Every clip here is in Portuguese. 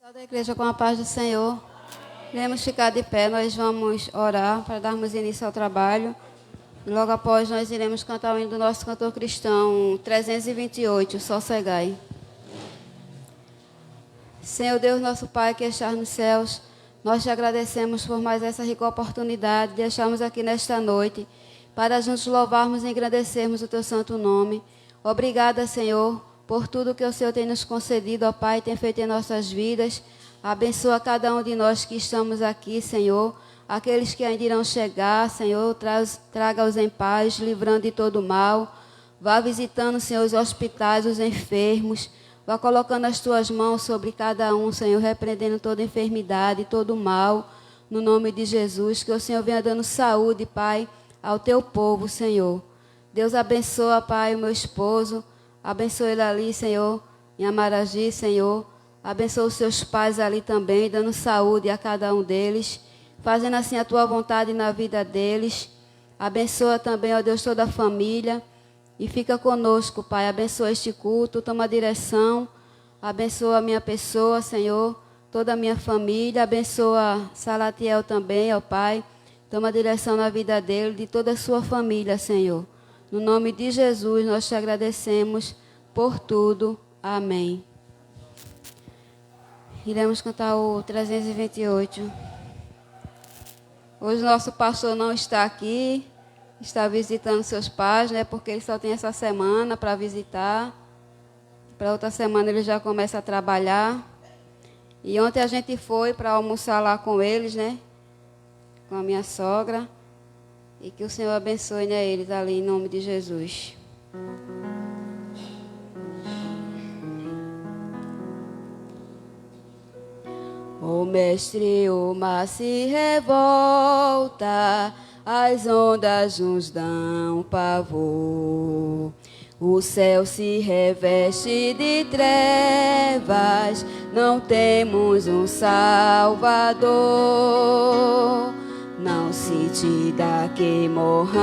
Toda a igreja com a paz do Senhor. Iremos ficar de pé, nós vamos orar para darmos início ao trabalho. Logo após nós iremos cantar o hino do nosso cantor cristão 328, Sossegai. Senhor Deus, nosso Pai que estás nos céus, nós te agradecemos por mais essa rica oportunidade de estarmos aqui nesta noite para juntos louvarmos e engrandecermos o teu santo nome. Obrigada, Senhor, por tudo que o Senhor tem nos concedido, ó Pai, tem feito em nossas vidas. Abençoa cada um de nós que estamos aqui, Senhor. Aqueles que ainda irão chegar, Senhor, traga-os em paz, livrando de todo mal. Vá visitando, Senhor, os hospitais, os enfermos. Vá colocando as tuas mãos sobre cada um, Senhor, repreendendo toda enfermidade, todo mal. No nome de Jesus, que o Senhor venha dando saúde, Pai, ao teu povo, Senhor. Deus abençoa, Pai, o meu esposo. Abençoa ele ali, Senhor, em Amaragi, Senhor. Abençoa os seus pais ali também, dando saúde a cada um deles, fazendo assim a tua vontade na vida deles. Abençoa também, ó Deus, toda a família e fica conosco, Pai. Abençoa este culto, toma a direção. Abençoa a minha pessoa, Senhor, toda a minha família. Abençoa Salatiel também, ó Pai. Toma a direção na vida dele, de toda a sua família, Senhor. No nome de Jesus, nós te agradecemos por tudo. Amém. Iremos cantar o 328. Hoje nosso pastor não está aqui, está visitando seus pais, né? Porque ele só tem essa semana para visitar. Para outra semana ele já começa a trabalhar. E ontem a gente foi para almoçar lá com eles, né? Com a minha sogra. E que o Senhor abençoe, né, eles ali, em nome de Jesus. O mestre, o mar se revolta, as ondas nos dão pavor. O céu se reveste de trevas, não temos um Salvador. Não se te dá que morramos,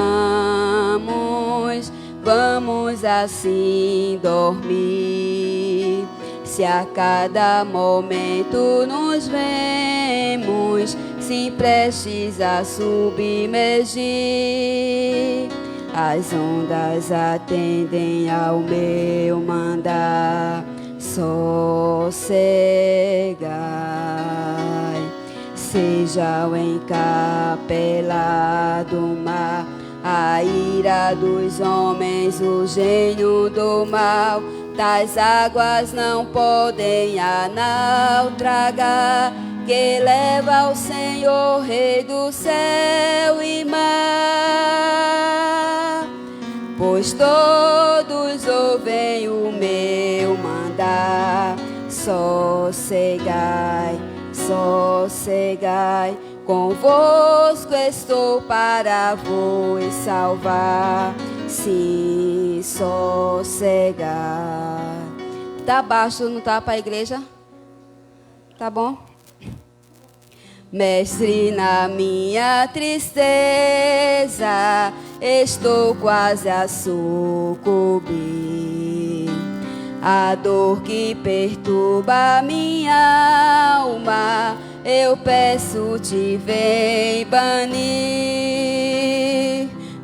vamos assim dormir. Se a cada momento nos vemos, se prestes a submergir, as ondas atendem ao meu mandar. Sossegai, seja o encapelado mar, a ira dos homens, o gênio do mal. Tais águas não podem a naufragar, que leva ao Senhor, Rei do céu e mar. Pois todos ouvem o meu mandar. Sossegai, sossegai, convosco estou para vos salvar. Sim, sossegai. Tá baixo, não tá para a igreja? Tá bom? Mestre, na minha tristeza, estou quase a sucumbir. A dor que perturba minha alma, eu peço-te, vem banir.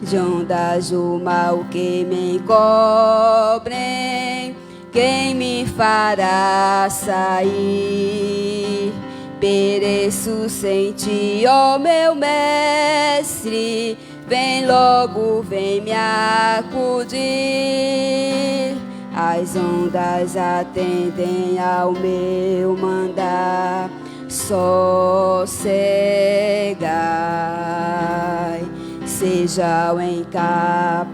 De ondas do mal que me encobrem, quem me fará sair? Pereço sem ti, ó meu mestre, vem logo, vem me acudir. As ondas atendem ao meu mandar. Sossegai, seja o encapelado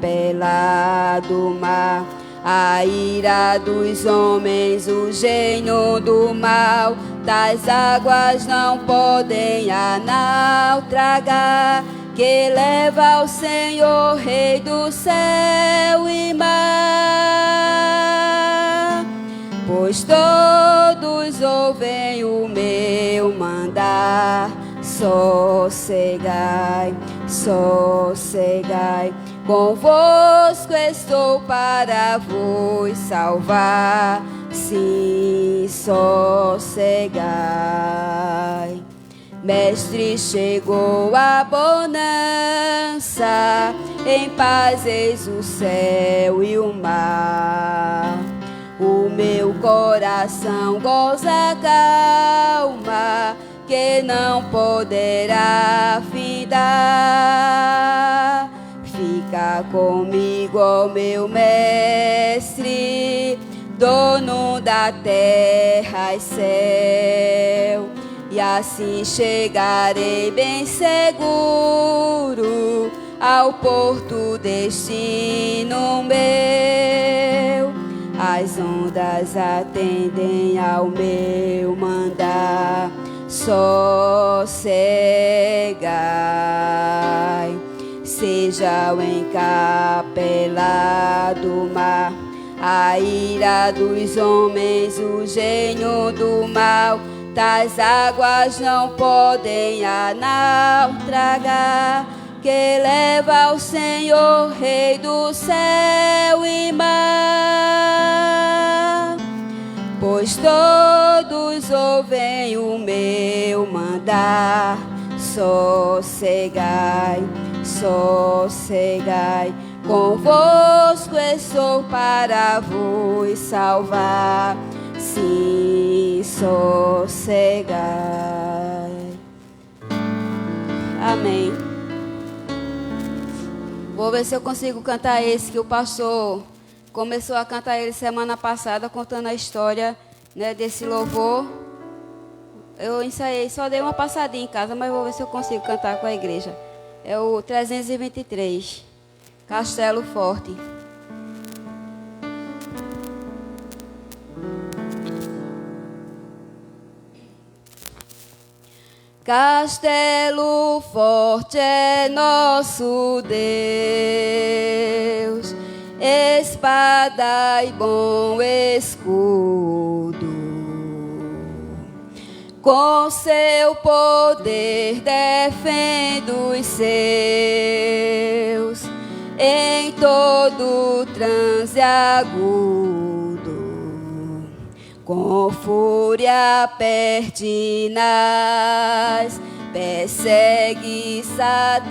mar, a ira dos homens, o gênio do mal. Tais águas não podem a naufragar, que leva ao Senhor, Rei do céu e mar. Pois todos ouvem o meu mandar. Sossegai, sossegai, convosco estou para vos salvar. sim, sossegai. Mestre, chegou a bonança, em paz eis o céu e o mar. O meu coração goza calma, que não poderá findar. Fica comigo, ó meu mestre, dono da terra e céu, e assim chegarei bem seguro ao porto destino meu. As ondas atendem ao meu mandar, sossegai. Seja o encapelado do mar, a ira dos homens, o gênio do mal, tais águas não podem a naufragar, que leva o Senhor, Rei do céu e mar. Pois todos ouvem o meu mandar, sossegai, sossegai. Convosco estou para vos salvar, sim, sossegai. Amém. Vou ver se eu consigo cantar esse que o pastor começou a cantar ele semana passada, contando a história, né, desse louvor. Eu ensaiei, só dei uma passadinha em casa, mas vou ver se eu consigo cantar com a igreja. É o 323, Castelo Forte. Castelo forte é nosso Deus, espada e bom escudo. Com seu poder defende os seus em todo transe agudo. Com fúria pertinaz persegue Satanás,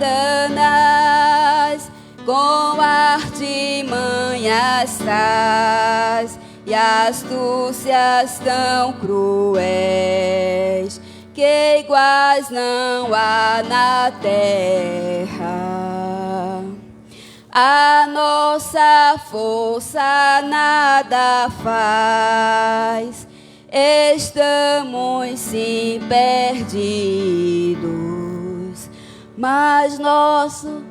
com artimanhas traz e astúcias tão cruéis, que iguais não há na terra. A nossa força nada faz, estamos sim perdidos, mas nosso...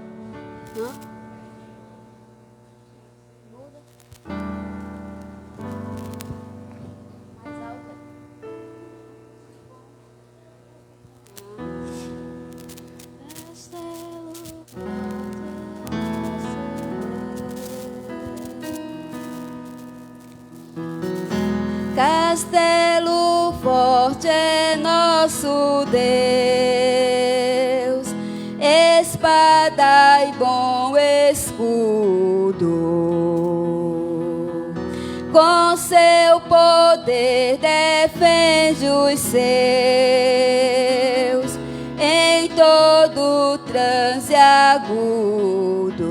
Castelo forte é nosso Deus, espada e bom escudo. Com seu poder defende os seus em todo transe agudo.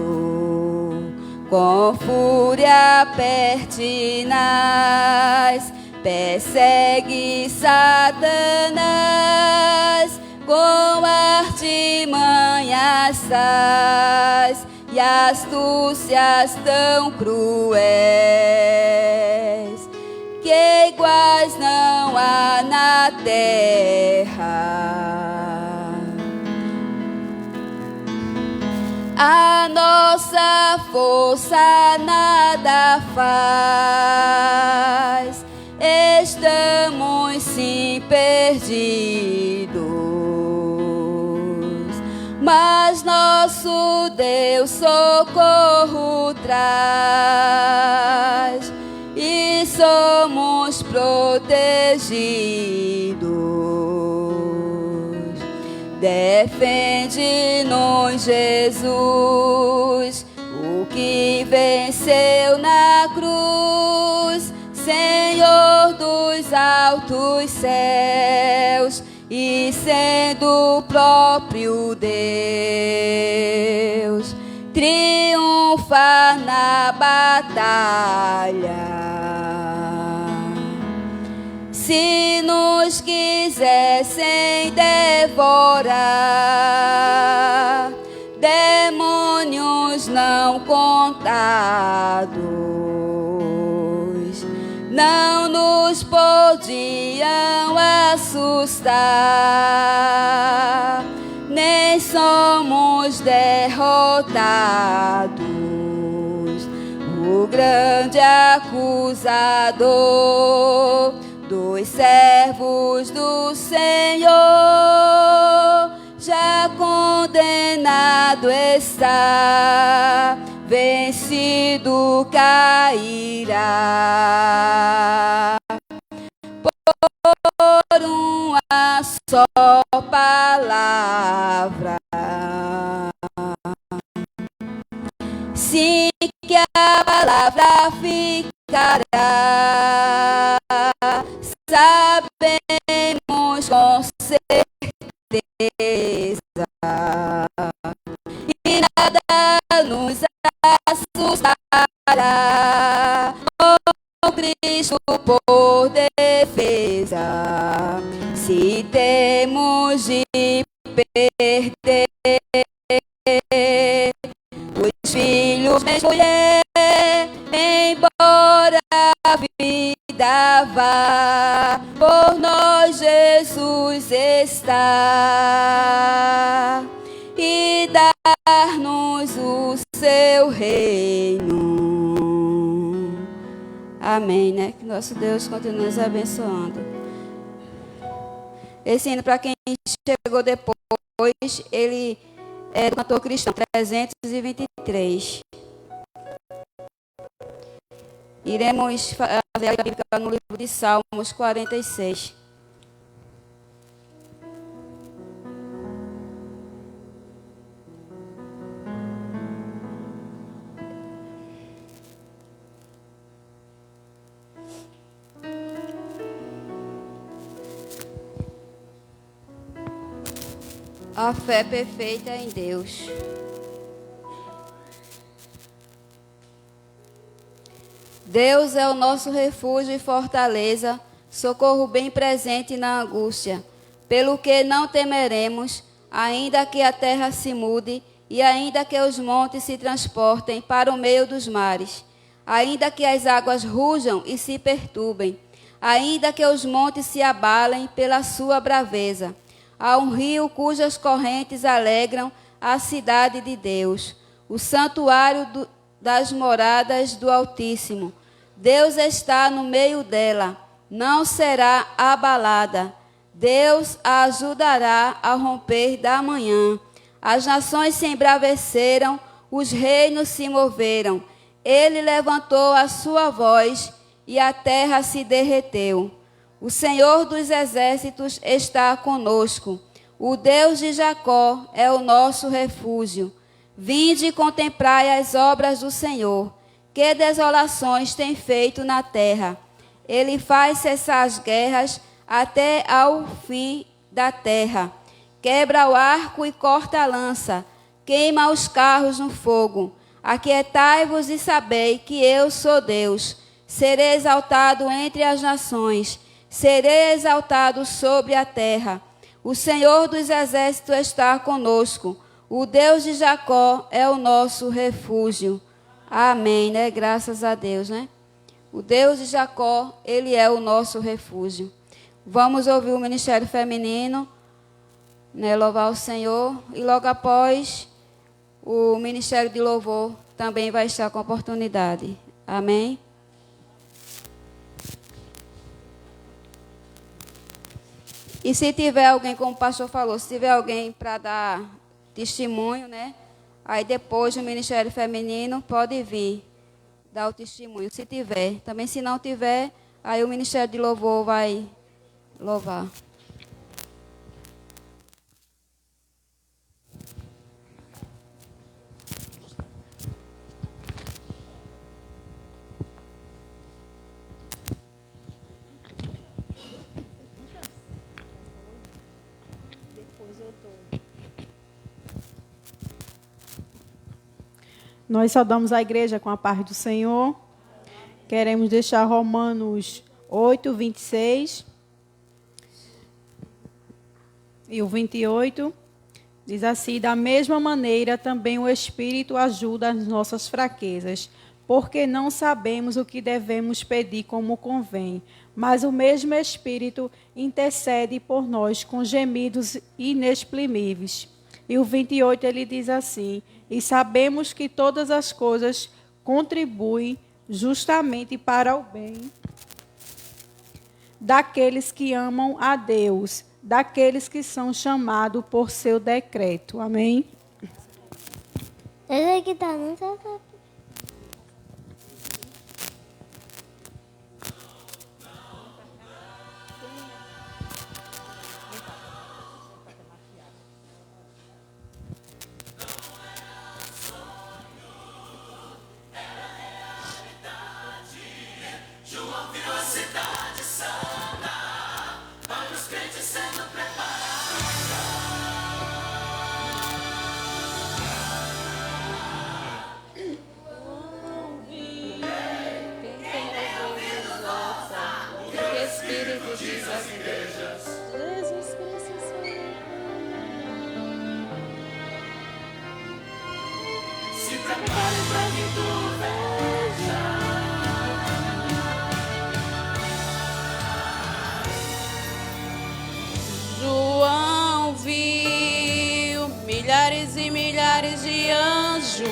Com fúria pertinaz persegue Satanás, com artimanhas tais e astúcias tão cruéis, que iguais não há na terra. A nossa força nada faz, estamos sim perdidos, mas nosso Deus socorro traz e somos protegidos. Defende-nos, Jesus, o que venceu na cruz, Senhor. altos céus e sendo o próprio Deus, triunfa na batalha. Se nos quisessem devorar, demônios não contados não nos podiam assustar, nem somos derrotados. O grande acusador dos servos do Senhor já condenado está, vencido cairá. Por uma só palavra, sim, que a palavra ficará, sabemos com certeza, e nada nos assustará. Com Cristo por defesa, se temos de perder os filhos, mulher, embora a vida vá, por nós Jesus está, e dar-nos o seu reino. Amém, né? Que nosso Deus continue nos abençoando. Esse hino, para quem chegou depois, ele é do cantor cristão 323. Iremos fazer a Bíblia no livro de Salmos 46. A fé perfeita em Deus. Deus é o nosso refúgio e fortaleza, socorro bem presente na angústia. Pelo que não temeremos, ainda que a terra se mude, e ainda que os montes se transportem para o meio dos mares, ainda que as águas rujam e se perturbem, ainda que os montes se abalem pela sua braveza. Há um rio cujas correntes alegram a cidade de Deus, o santuário das moradas do Altíssimo. Deus está no meio dela, não será abalada. Deus a ajudará ao romper da manhã. As nações se embraveceram, os reinos se moveram. Ele levantou a sua voz e a terra se derreteu. O Senhor dos exércitos está conosco. O Deus de Jacó é o nosso refúgio. Vinde e contemplai as obras do Senhor, que desolações tem feito na terra. Ele faz cessar as guerras até ao fim da terra. Quebra o arco e corta a lança, queima os carros no fogo. Aquietai-vos e sabei que eu sou Deus. Serei exaltado entre as nações, serei exaltado sobre a terra. O Senhor dos exércitos está conosco. O Deus de Jacó é o nosso refúgio. Amém, né? Graças a Deus, né? O Deus de Jacó, ele é o nosso refúgio. Vamos ouvir o Ministério Feminino, né? Louvar o Senhor. E logo após, o Ministério de Louvor também vai estar com oportunidade. Amém? E se tiver alguém, como o pastor falou, se tiver alguém para dar testemunho, né? Aí depois o Ministério Feminino pode vir dar o testemunho, se tiver. Também se não tiver, aí o Ministério de Louvor vai louvar. Nós saudamos a igreja com a paz do Senhor. Queremos deixar Romanos 8, 26 e o 28. Diz assim: da mesma maneira também o Espírito ajuda as nossas fraquezas, porque não sabemos o que devemos pedir como convém, mas o mesmo Espírito intercede por nós com gemidos inexprimíveis. E o 28 ele diz assim: e sabemos que todas as coisas contribuem justamente para o bem daqueles que amam a Deus, daqueles que são chamados por seu decreto. Amém? Esse aqui tá no seu. João viu milhares e milhares de anjos,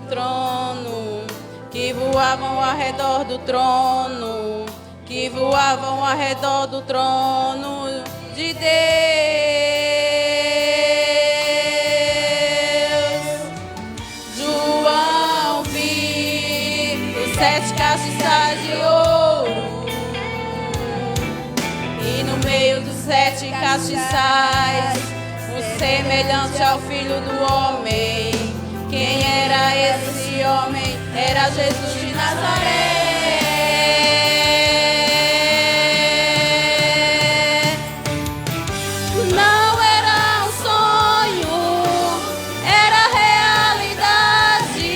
trono, que voavam ao redor do trono, que voavam ao redor do trono de Deus. João viu os 7 castiçais de ouro, e no meio dos 7 castiçais, um semelhante ao Filho do Homem. Quem era esse homem? Era Jesus de Nazaré. Não era um sonho, era realidade.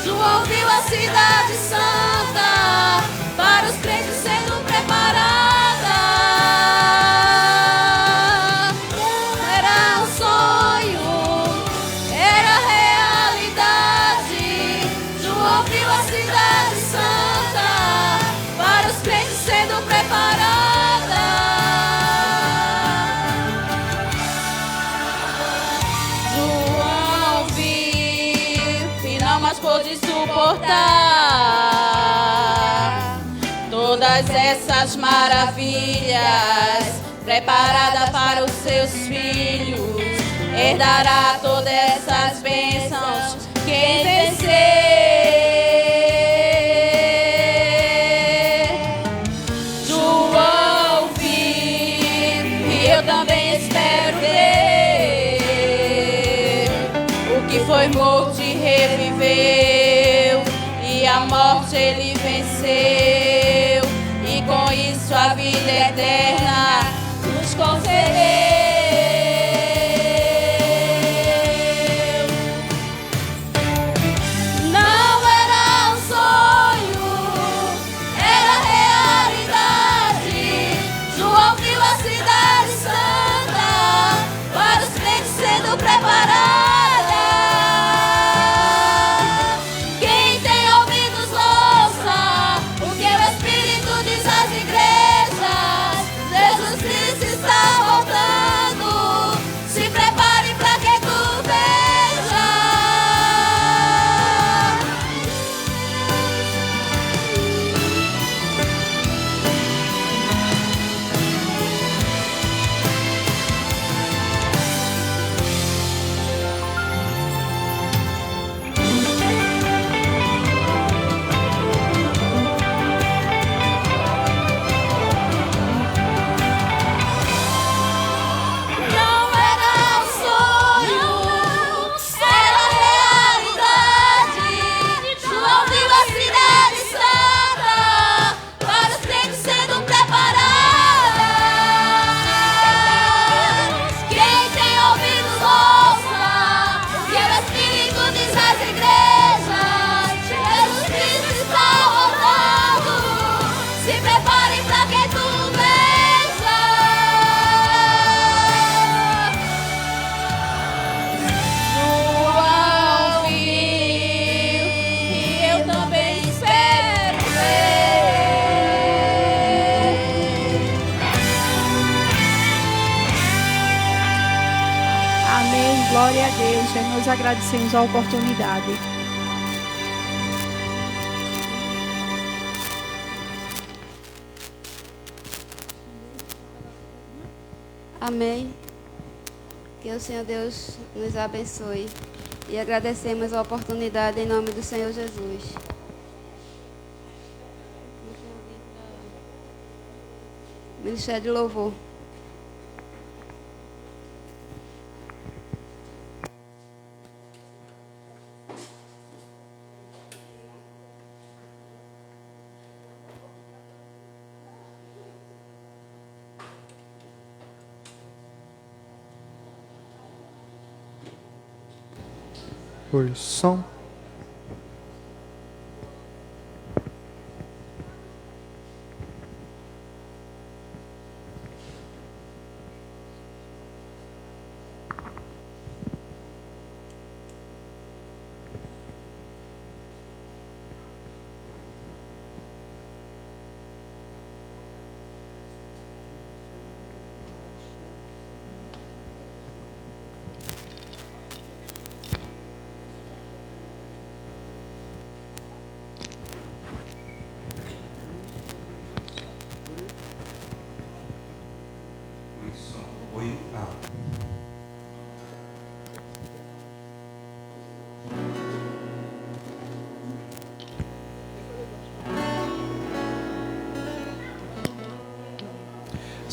João viu a cidade santa para os crentes sendo preparada. Era um sonho, era realidade. João viu a cidade santa para os crentes sendo preparada. João viu e não mais pôde suportar todas essas maravilhas, preparada para os seus filhos, herdará todas essas bênçãos. Quem vencer, João viu, e eu também espero ver. O que foi morto e reviveu, e a morte ele venceu, e com isso a vida eterna nos concedeu. Não era um sonho, era realidade. João viu a cidade santa para os crentes sendo preparada. Quem tem ouvidos ouça o que o Espírito diz às igrejas. Jesus Cristo está voltando. Glória a Deus. Nós agradecemos a oportunidade. Amém. Que o Senhor Deus nos abençoe. E agradecemos a oportunidade em nome do Senhor Jesus. Ministério de Louvor. Oi, som.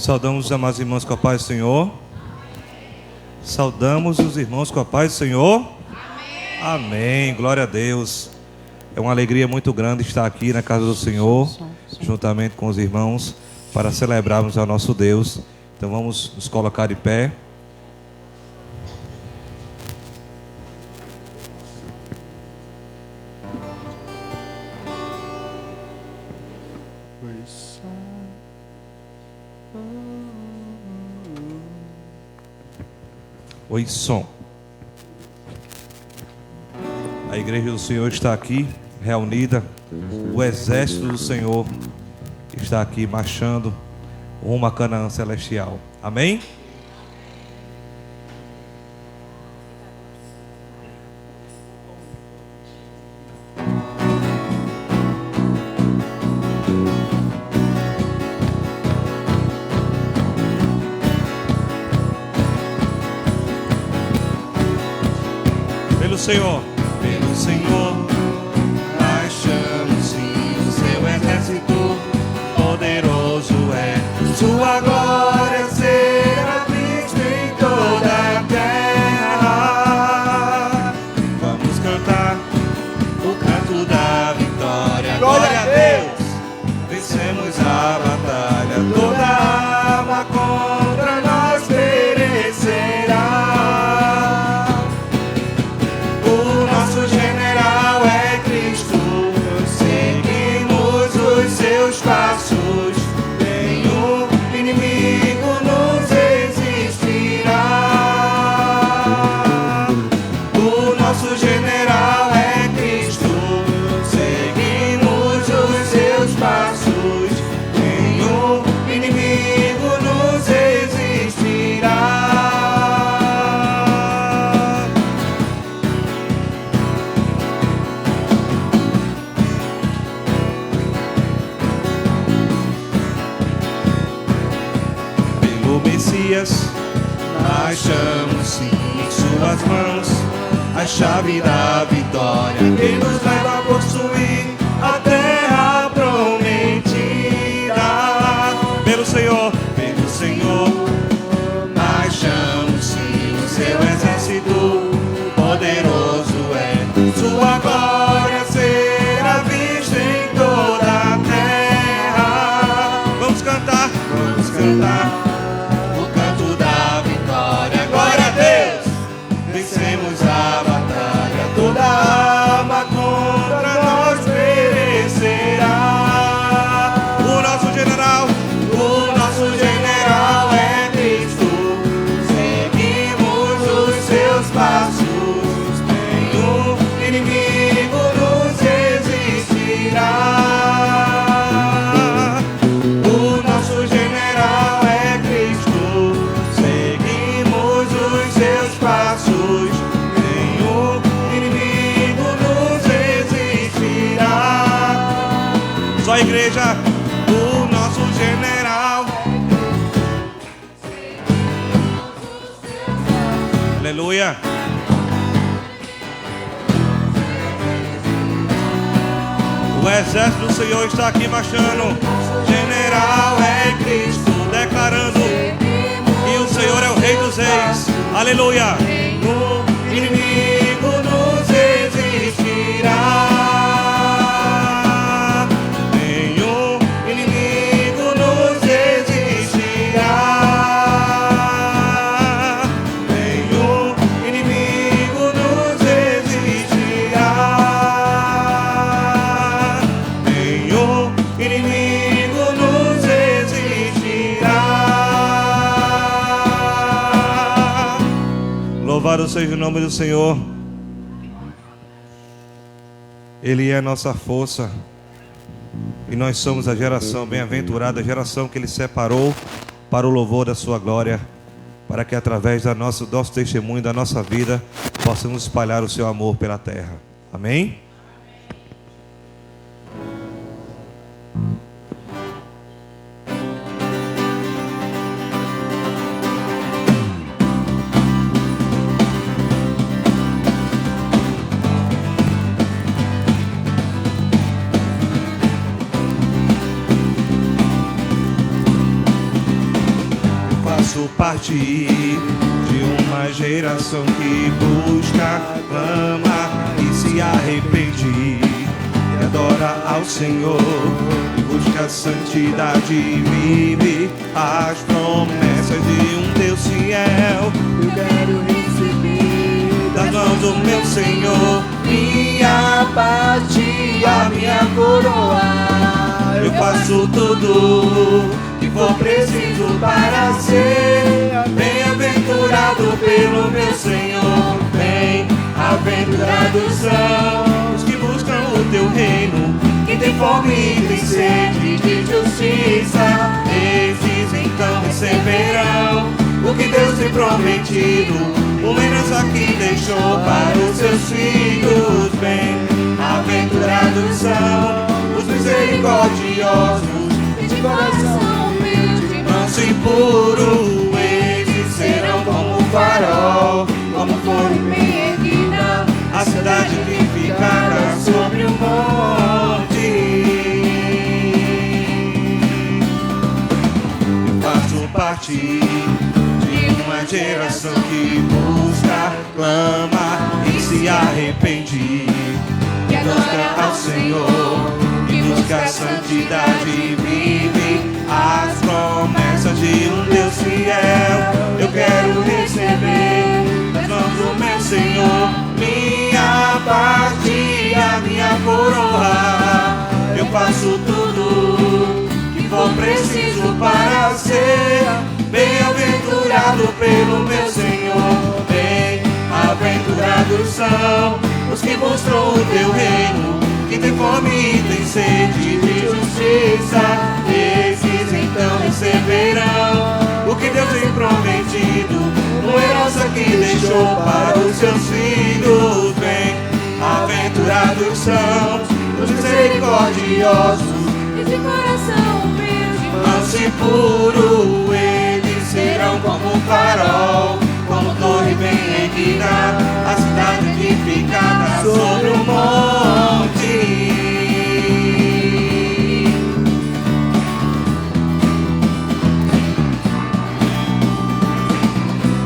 Saudamos os amados irmãos com a paz do Senhor. Saudamos os irmãos com a paz do Senhor. Amém. Glória a Deus. É uma alegria muito grande estar aqui na casa do Senhor, juntamente com os irmãos, para celebrarmos ao nosso Deus. Então vamos nos colocar de pé. Oi, som. A igreja do Senhor está aqui, reunida. O exército do Senhor está aqui marchando rumo a Canaã celestial. Amém? Senhor, pelo Senhor, marchamos sim, o seu exército poderoso é, sua glória será vista em toda a terra. Vamos cantar o canto da vitória. Glória a Deus, vencemos a batalha, toda arma contra nós perecerá. Passos, nenhum inimigo nos resistirá. O nosso general é Cristo, seguimos os seus passos, nenhum inimigo nos resistirá. Achamos sim em suas mãos a chave da vitória que nos leva a possuir a terra prometida. Pelo Senhor, achamos sim o seu exército poderoso é, sua glória será vista em toda a terra. Vamos cantar. Vencemos a batalha, toda arma contra nós perecerá. O nosso general é Cristo, seguimos os seus passos, nenhum inimigo nos resistirá. O nosso general é Aleluia. O exército do Senhor está aqui marchando. General é Cristo, declarando que o Senhor é o Rei dos Reis. Aleluia. O inimigo nos resistirá. Nenhum inimigo nos resistirá. Nenhum inimigo nos resistirá. Nenhum inimigo nos resistirá. Louvado seja o nome do Senhor. Ele é a nossa força. E nós somos a geração bem-aventurada, a geração que Ele separou para o louvor da sua glória, para que através do nosso testemunho, da nossa vida, possamos espalhar o seu amor pela terra. Amém? Faço parte de uma geração que busca, clama e se arrepende, e adora ao Senhor, e busca a santidade, vive as promessas de um Deus fiel. Eu quero receber Das mãos do meu Senhor minha parte, a minha coroa. eu faço tudo que for preciso para ser bem-aventurado pelo meu Senhor. Bem-aventurados são os que buscam o teu reino, que tem fome e tem sede de justiça. Esses então receberão o que Deus tem prometido, uma herança que deixou para os seus filhos. Bem-aventurados são os misericordiosos, De coração humilde, manso e puro. Esses serão como o farol, como torre bem erguida, a cidade edificada sobre o monte. Eu faço parte de uma geração que busca, clama e se arrepende, que adora ao Senhor, que busca a santidade e vive as promessas de um Deus fiel. Eu quero receber das mãos do meu Senhor minha parte, a minha coroa. Eu faço tudo que for preciso para ser bem-aventurado pelo meu Senhor. Bem-aventurados são os que buscam o teu reino, que tem fome e tem sede de justiça. Esses então receberão o que Deus tem prometido, uma herança que deixou para os seus filhos. Bem-aventurados são os misericordiosos, e de coração humilde, manso e puro. Eles serão como um farol, como torre bem erguida, a cidade edificada sobre o monte.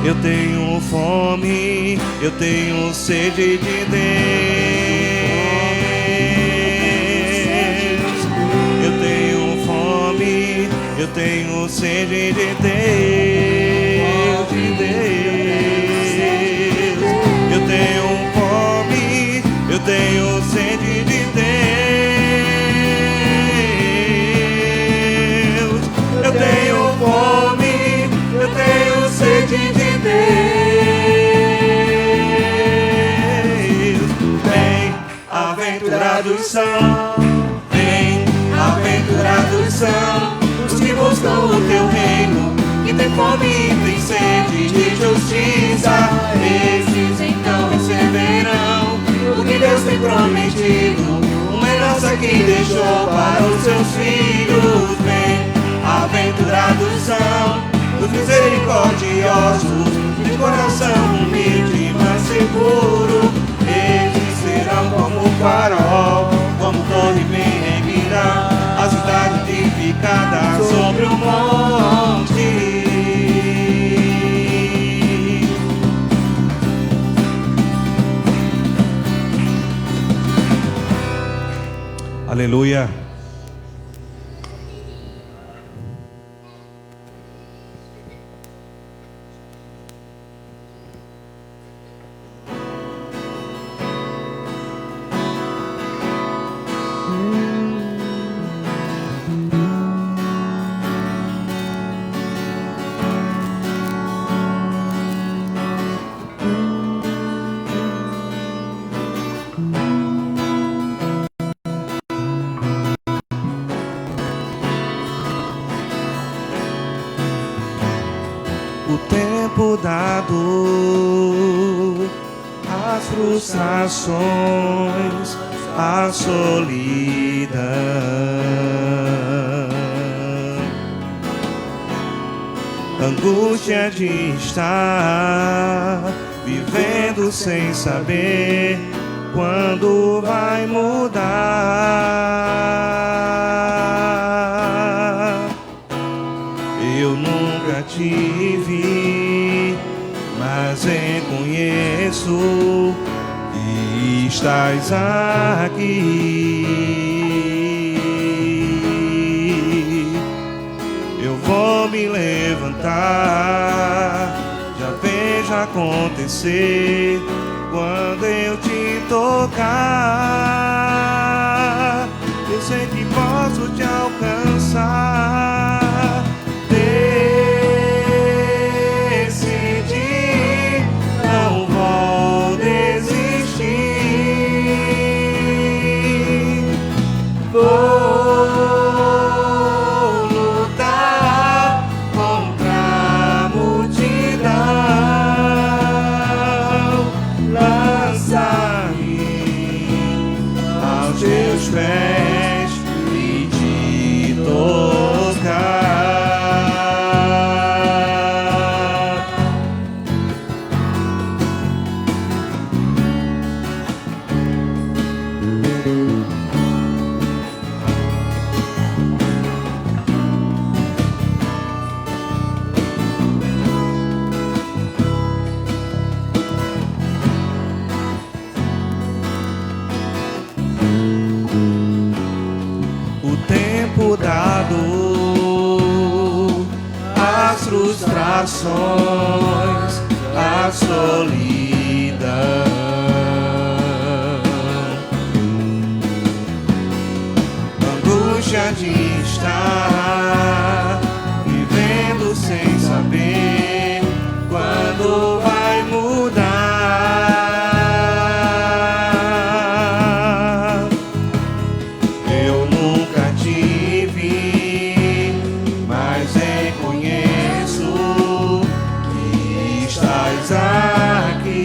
Eu tenho fome, eu tenho sede de Deus. Eu tenho fome, eu tenho sede de Deus, de Deus. Eu tenho fome, eu tenho sede de Deus. Eu tenho fome, eu tenho sede de Deus. Bem-aventurados são, bem-aventurados são os que buscam o teu reino, que tem fome e tem sede de justiça. Esses então receberão o que Deus tem prometido, uma herança que deixou para os seus filhos. Bem-aventurados são os misericordiosos, de coração humilde, seguro. Eles serão como farol, como torre bem erguida, a cidade edificada sobre o monte. Aleluia. O tempo dado, as frustrações, a solidão, angústia de estar vivendo sem saber quando vai mudar. Eu nunca tive, mas reconheço que estás aqui. Eu vou me levantar, já vejo acontecer quando eu te tocar. Eu sei que posso te alcançar. Decidi, não vou desistir. Vou lutar contra a multidão, lançar-me aos teus pés e te tocar. O tempo dado, as frustrações, a solidão, angústia de estar vivendo sem saber quando vai mudar. Eu nunca tive, mas reconheço que estás aqui.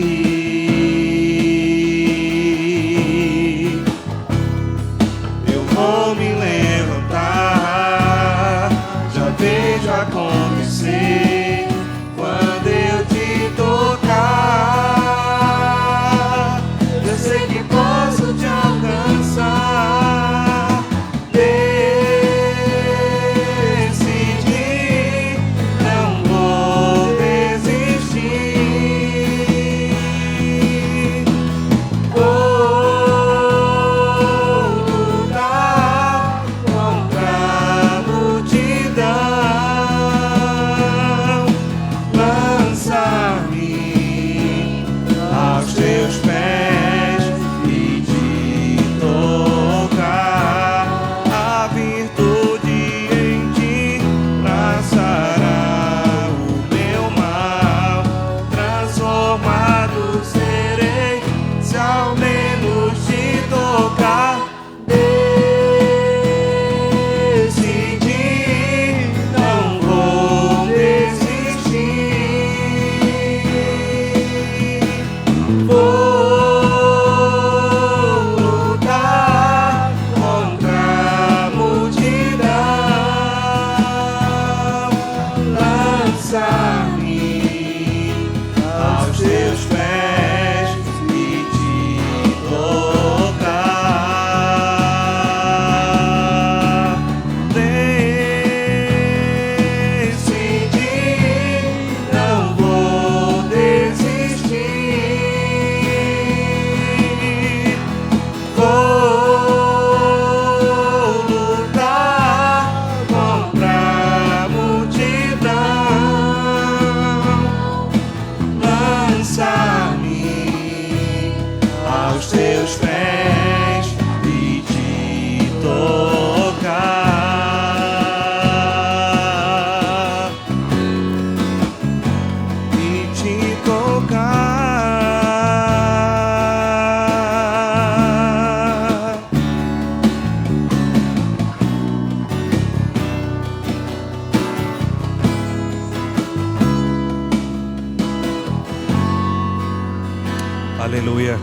Aleluia.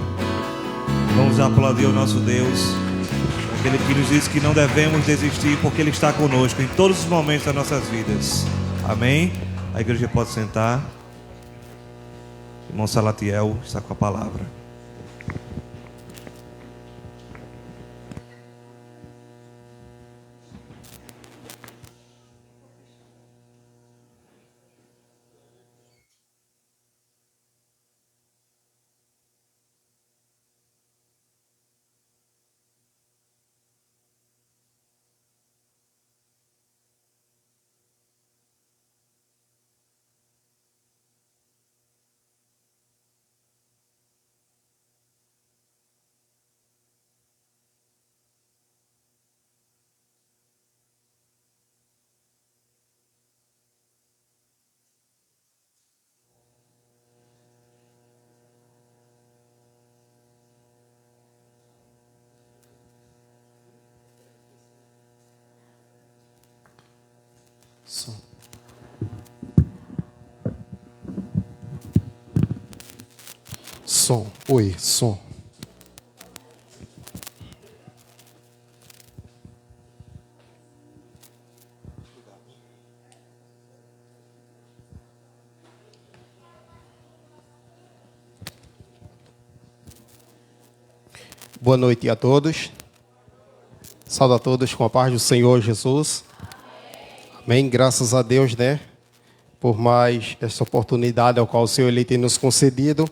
Vamos aplaudir o nosso Deus, aquele que nos diz que não devemos desistir, porque Ele está conosco em todos os momentos das nossas vidas. Amém? A igreja pode sentar. Irmão Salatiel está com a palavra. Som. Som. Oi, som. Boa noite a todos. Saúdo a todos com a paz do Senhor Jesus. Amém. Graças a Deus, né? Por mais essa oportunidade ao qual o Senhor Ele tem nos concedido.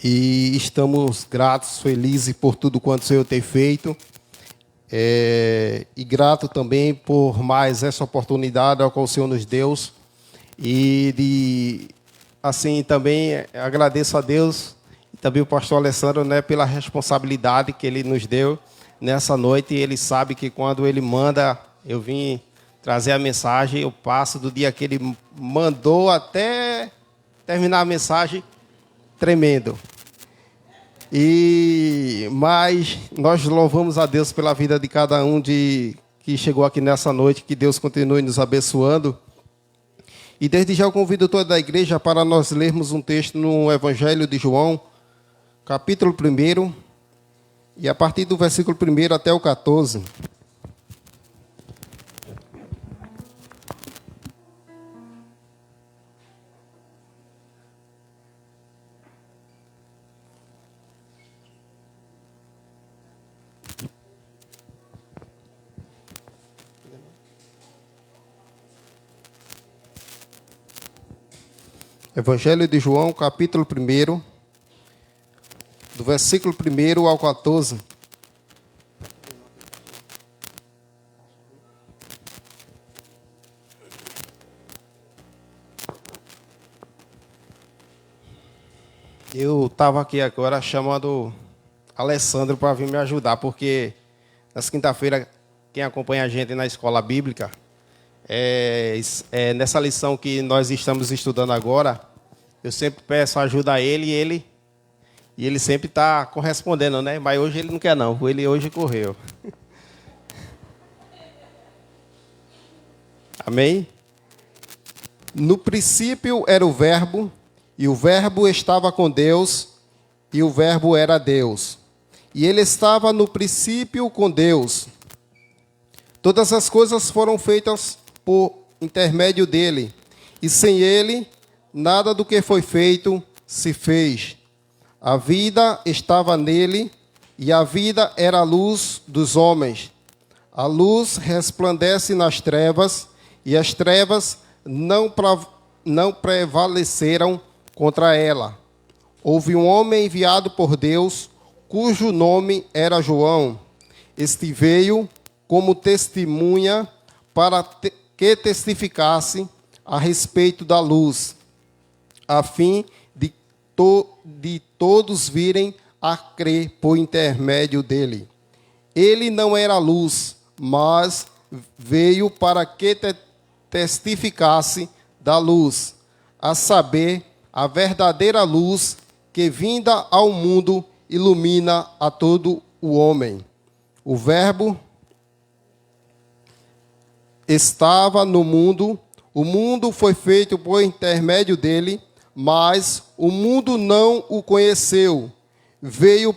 E estamos gratos, felizes por tudo quanto o Senhor tem feito. E grato também por mais essa oportunidade ao qual o Senhor nos deu. E assim também agradeço a Deus e também o pastor Alessandro, né, pela responsabilidade que ele nos deu nessa noite. Ele sabe que quando ele manda, eu vim trazer a mensagem, eu passo do dia que ele mandou até terminar a mensagem tremendo. Mas nós louvamos a Deus pela vida de cada um que chegou aqui nessa noite, que Deus continue nos abençoando. E desde já eu convido toda a igreja para nós lermos um texto no Evangelho de João, capítulo 1, e a partir do versículo 1 até o 14. Evangelho de João, capítulo 1, do versículo 1 ao 14. Eu estava aqui agora chamando Alessandro para vir me ajudar, porque nessa quinta-feira, quem acompanha a gente na escola bíblica, nessa lição que nós estamos estudando agora, eu sempre peço ajuda a ele e ele sempre está correspondendo, né? Mas hoje ele não quer não, ele hoje correu. Amém? No princípio era o Verbo, e o Verbo estava com Deus, e o Verbo era Deus. E ele estava no princípio com Deus. Todas as coisas foram feitas por intermédio dele, e sem ele, nada do que foi feito se fez. A vida estava nele, e a vida era a luz dos homens. A luz resplandece nas trevas, e as trevas não prevaleceram contra ela. Houve um homem enviado por Deus, cujo nome era João. Este veio como testemunha para que testificasse a respeito da luz, a fim de todos virem a crer por intermédio dele. Ele não era luz, mas veio para que testificasse da luz, a saber, a verdadeira luz que, vinda ao mundo, ilumina a todo o homem. O Verbo estava no mundo, o mundo foi feito por intermédio dele, mas o mundo não o conheceu. Veio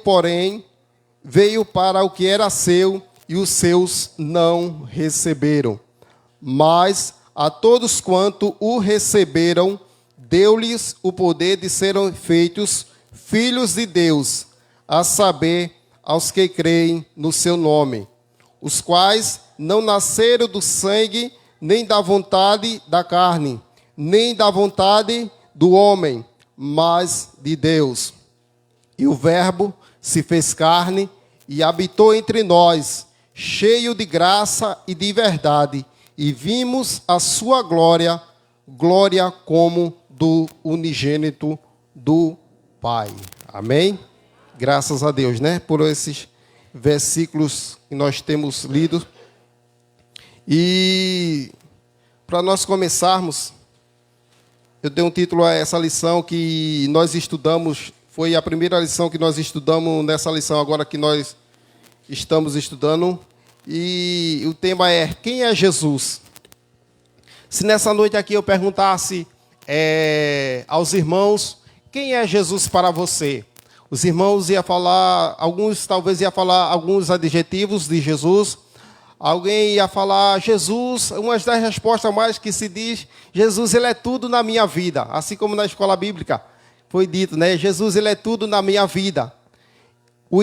para o que era seu, e os seus não receberam. Mas a todos quanto o receberam, deu-lhes o poder de serem feitos filhos de Deus, a saber, aos que creem no seu nome, os quais não nasceram do sangue, nem da vontade da carne, nem da vontade do homem, mas de Deus. E o Verbo se fez carne e habitou entre nós, cheio de graça e de verdade, e vimos a sua glória, glória como do unigênito do Pai. Amém? Graças a Deus, né? Por esses versículos que nós temos lido. E para nós começarmos, eu dei um título a essa lição que nós estudamos. Foi a primeira lição que nós estudamos nessa lição agora que nós estamos estudando. E o tema é: quem é Jesus? Se nessa noite aqui eu perguntasse aos irmãos, quem é Jesus para você? Os irmãos iam falar, alguns talvez iam falar alguns adjetivos de Jesus. Alguém ia falar, Jesus, uma das respostas mais que se diz, Jesus, ele é tudo na minha vida. Assim como na escola bíblica foi dito, né? Jesus, ele é tudo na minha vida. O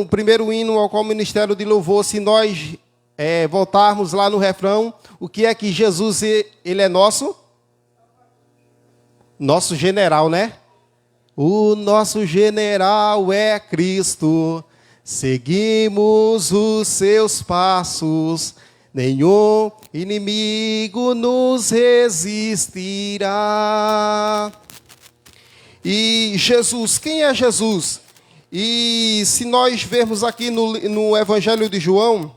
primeiro hino ao qual o Ministério de Louvor, se nós voltarmos lá no refrão, o que é que Jesus, ele é nosso? Nosso general, né? O nosso general é Cristo, seguimos os seus passos, nenhum inimigo nos resistirá. E Jesus, quem é Jesus? E se nós vermos aqui no Evangelho de João,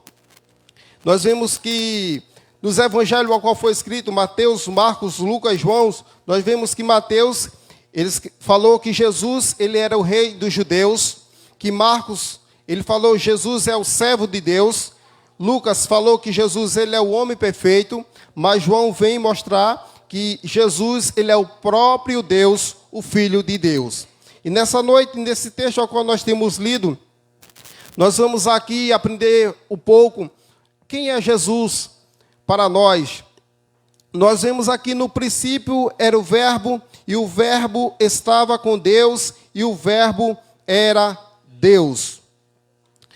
nós vemos que nos evangelhos ao qual foi escrito, Mateus, Marcos, Lucas, João, nós vemos que Mateus, ele falou que Jesus, ele era o rei dos judeus, que Marcos, ele falou que Jesus é o servo de Deus, Lucas falou que Jesus, ele é o homem perfeito, mas João vem mostrar que Jesus, ele é o próprio Deus, o Filho de Deus. E nessa noite, nesse texto ao qual nós temos lido, nós vamos aqui aprender um pouco quem é Jesus para nós. Nós vemos aqui no princípio era o Verbo, e o Verbo estava com Deus, e o Verbo era Deus.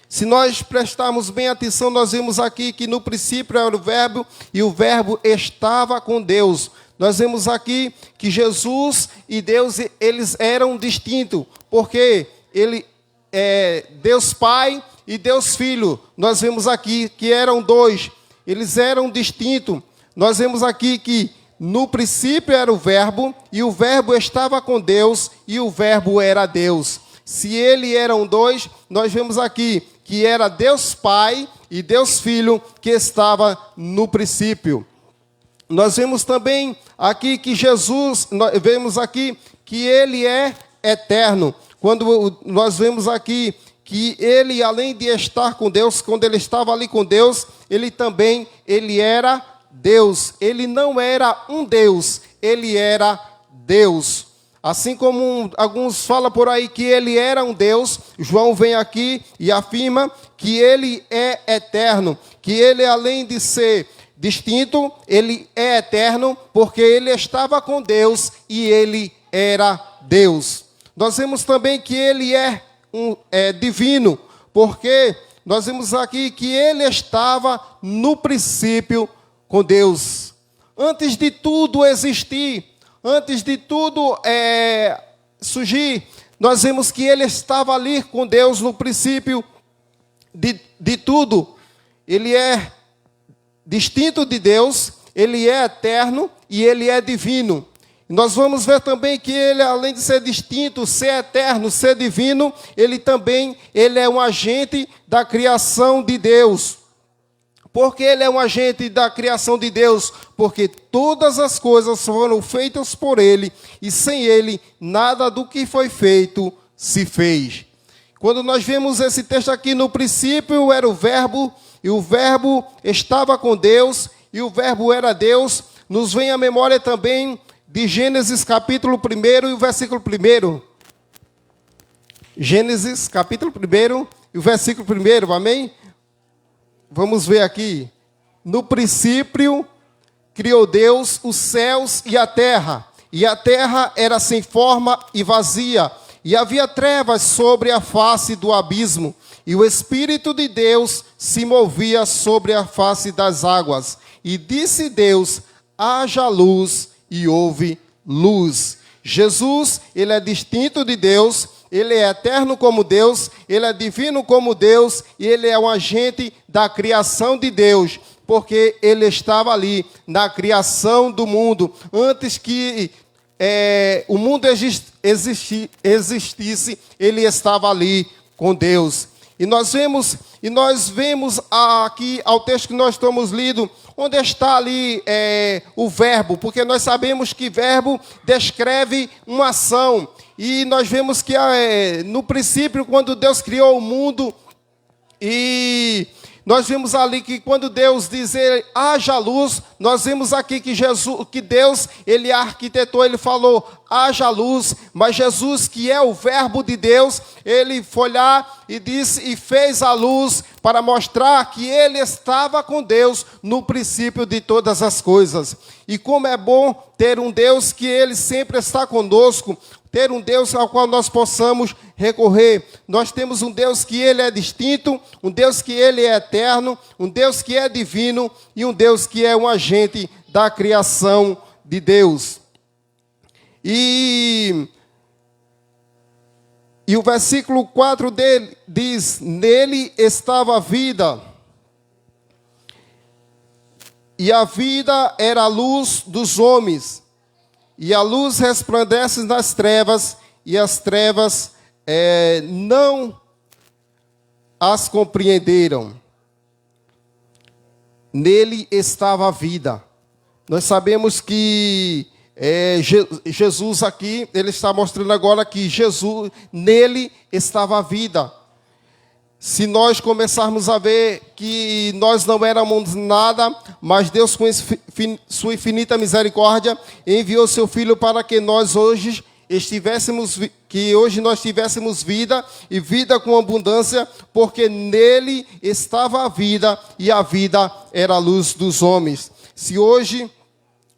Se nós prestarmos bem atenção, nós vemos aqui que no princípio era o Verbo, e o Verbo estava com Deus. Nós vemos aqui que Jesus e Deus, eles eram distintos, porque ele é Deus Pai e Deus Filho. Nós vemos aqui que eram dois, eles eram distintos. Nós vemos aqui que no princípio era o Verbo, e o Verbo estava com Deus, e o Verbo era Deus. Se ele eram dois, nós vemos aqui que era Deus Pai e Deus Filho que estava no princípio. Nós vemos também aqui que Jesus, nós vemos aqui que ele é eterno. Quando nós vemos aqui que ele, além de estar com Deus, quando ele estava ali com Deus, ele também, ele era Deus. Ele não era um Deus, ele era Deus. Assim como alguns falam por aí que ele era um Deus, João vem aqui e afirma que ele é eterno, que ele, além de ser distinto, ele é eterno, porque ele estava com Deus e ele era Deus. Nós vemos também que ele é divino, porque nós vemos aqui que ele estava no princípio com Deus. Antes de tudo existir, antes de tudo surgir, nós vemos que ele estava ali com Deus no princípio de tudo. Ele é distinto de Deus, ele é eterno e ele é divino. Nós vamos ver também que ele, além de ser distinto, ser eterno, ser divino, ele é um agente da criação de Deus. Por que ele é um agente da criação de Deus? Porque todas as coisas foram feitas por ele, e sem ele, nada do que foi feito se fez. Quando nós vemos esse texto aqui, no princípio era o Verbo, e o Verbo estava com Deus, e o Verbo era Deus, nos vem à memória também de Gênesis capítulo 1 e o versículo 1. Gênesis capítulo 1 e o versículo 1, amém? Vamos ver aqui. No princípio criou Deus os céus e a terra era sem forma e vazia, e havia trevas sobre a face do abismo, e o Espírito de Deus se movia sobre a face das águas. E disse Deus: haja luz, e houve luz. Jesus, ele é distinto de Deus, ele é eterno como Deus, ele é divino como Deus, e ele é um agente da criação de Deus, porque ele estava ali na criação do mundo, antes que o mundo existisse, ele estava ali com Deus. E nós vemos aqui ao texto que nós estamos lendo, onde está ali o verbo, porque nós sabemos que verbo descreve uma ação. E nós vemos que no princípio, quando Deus criou o mundo, e nós vimos ali que quando Deus diz haja luz, nós vimos aqui que Deus, ele arquitetou, ele falou haja luz, mas Jesus, que é o verbo de Deus, ele foi lá e disse e fez a luz para mostrar que ele estava com Deus no princípio de todas as coisas. E como é bom ter um Deus que ele sempre está conosco, ter um Deus ao qual nós possamos recorrer. Nós temos um Deus que ele é distinto, um Deus que ele é eterno, um Deus que é divino e um Deus que é um agente da criação de Deus. E o versículo 4 dele diz: nele estava a vida, e a vida era a luz dos homens. E a luz resplandece nas trevas, e as trevas não as compreenderam. Nele estava a vida. Nós sabemos que Jesus aqui, ele está mostrando agora que Jesus, nele estava a vida. Se nós começarmos a ver que nós não éramos nada, mas Deus, com sua infinita misericórdia, enviou seu Filho para que nós hoje nós tivéssemos vida, e vida com abundância, porque nele estava a vida, e a vida era a luz dos homens. Se hoje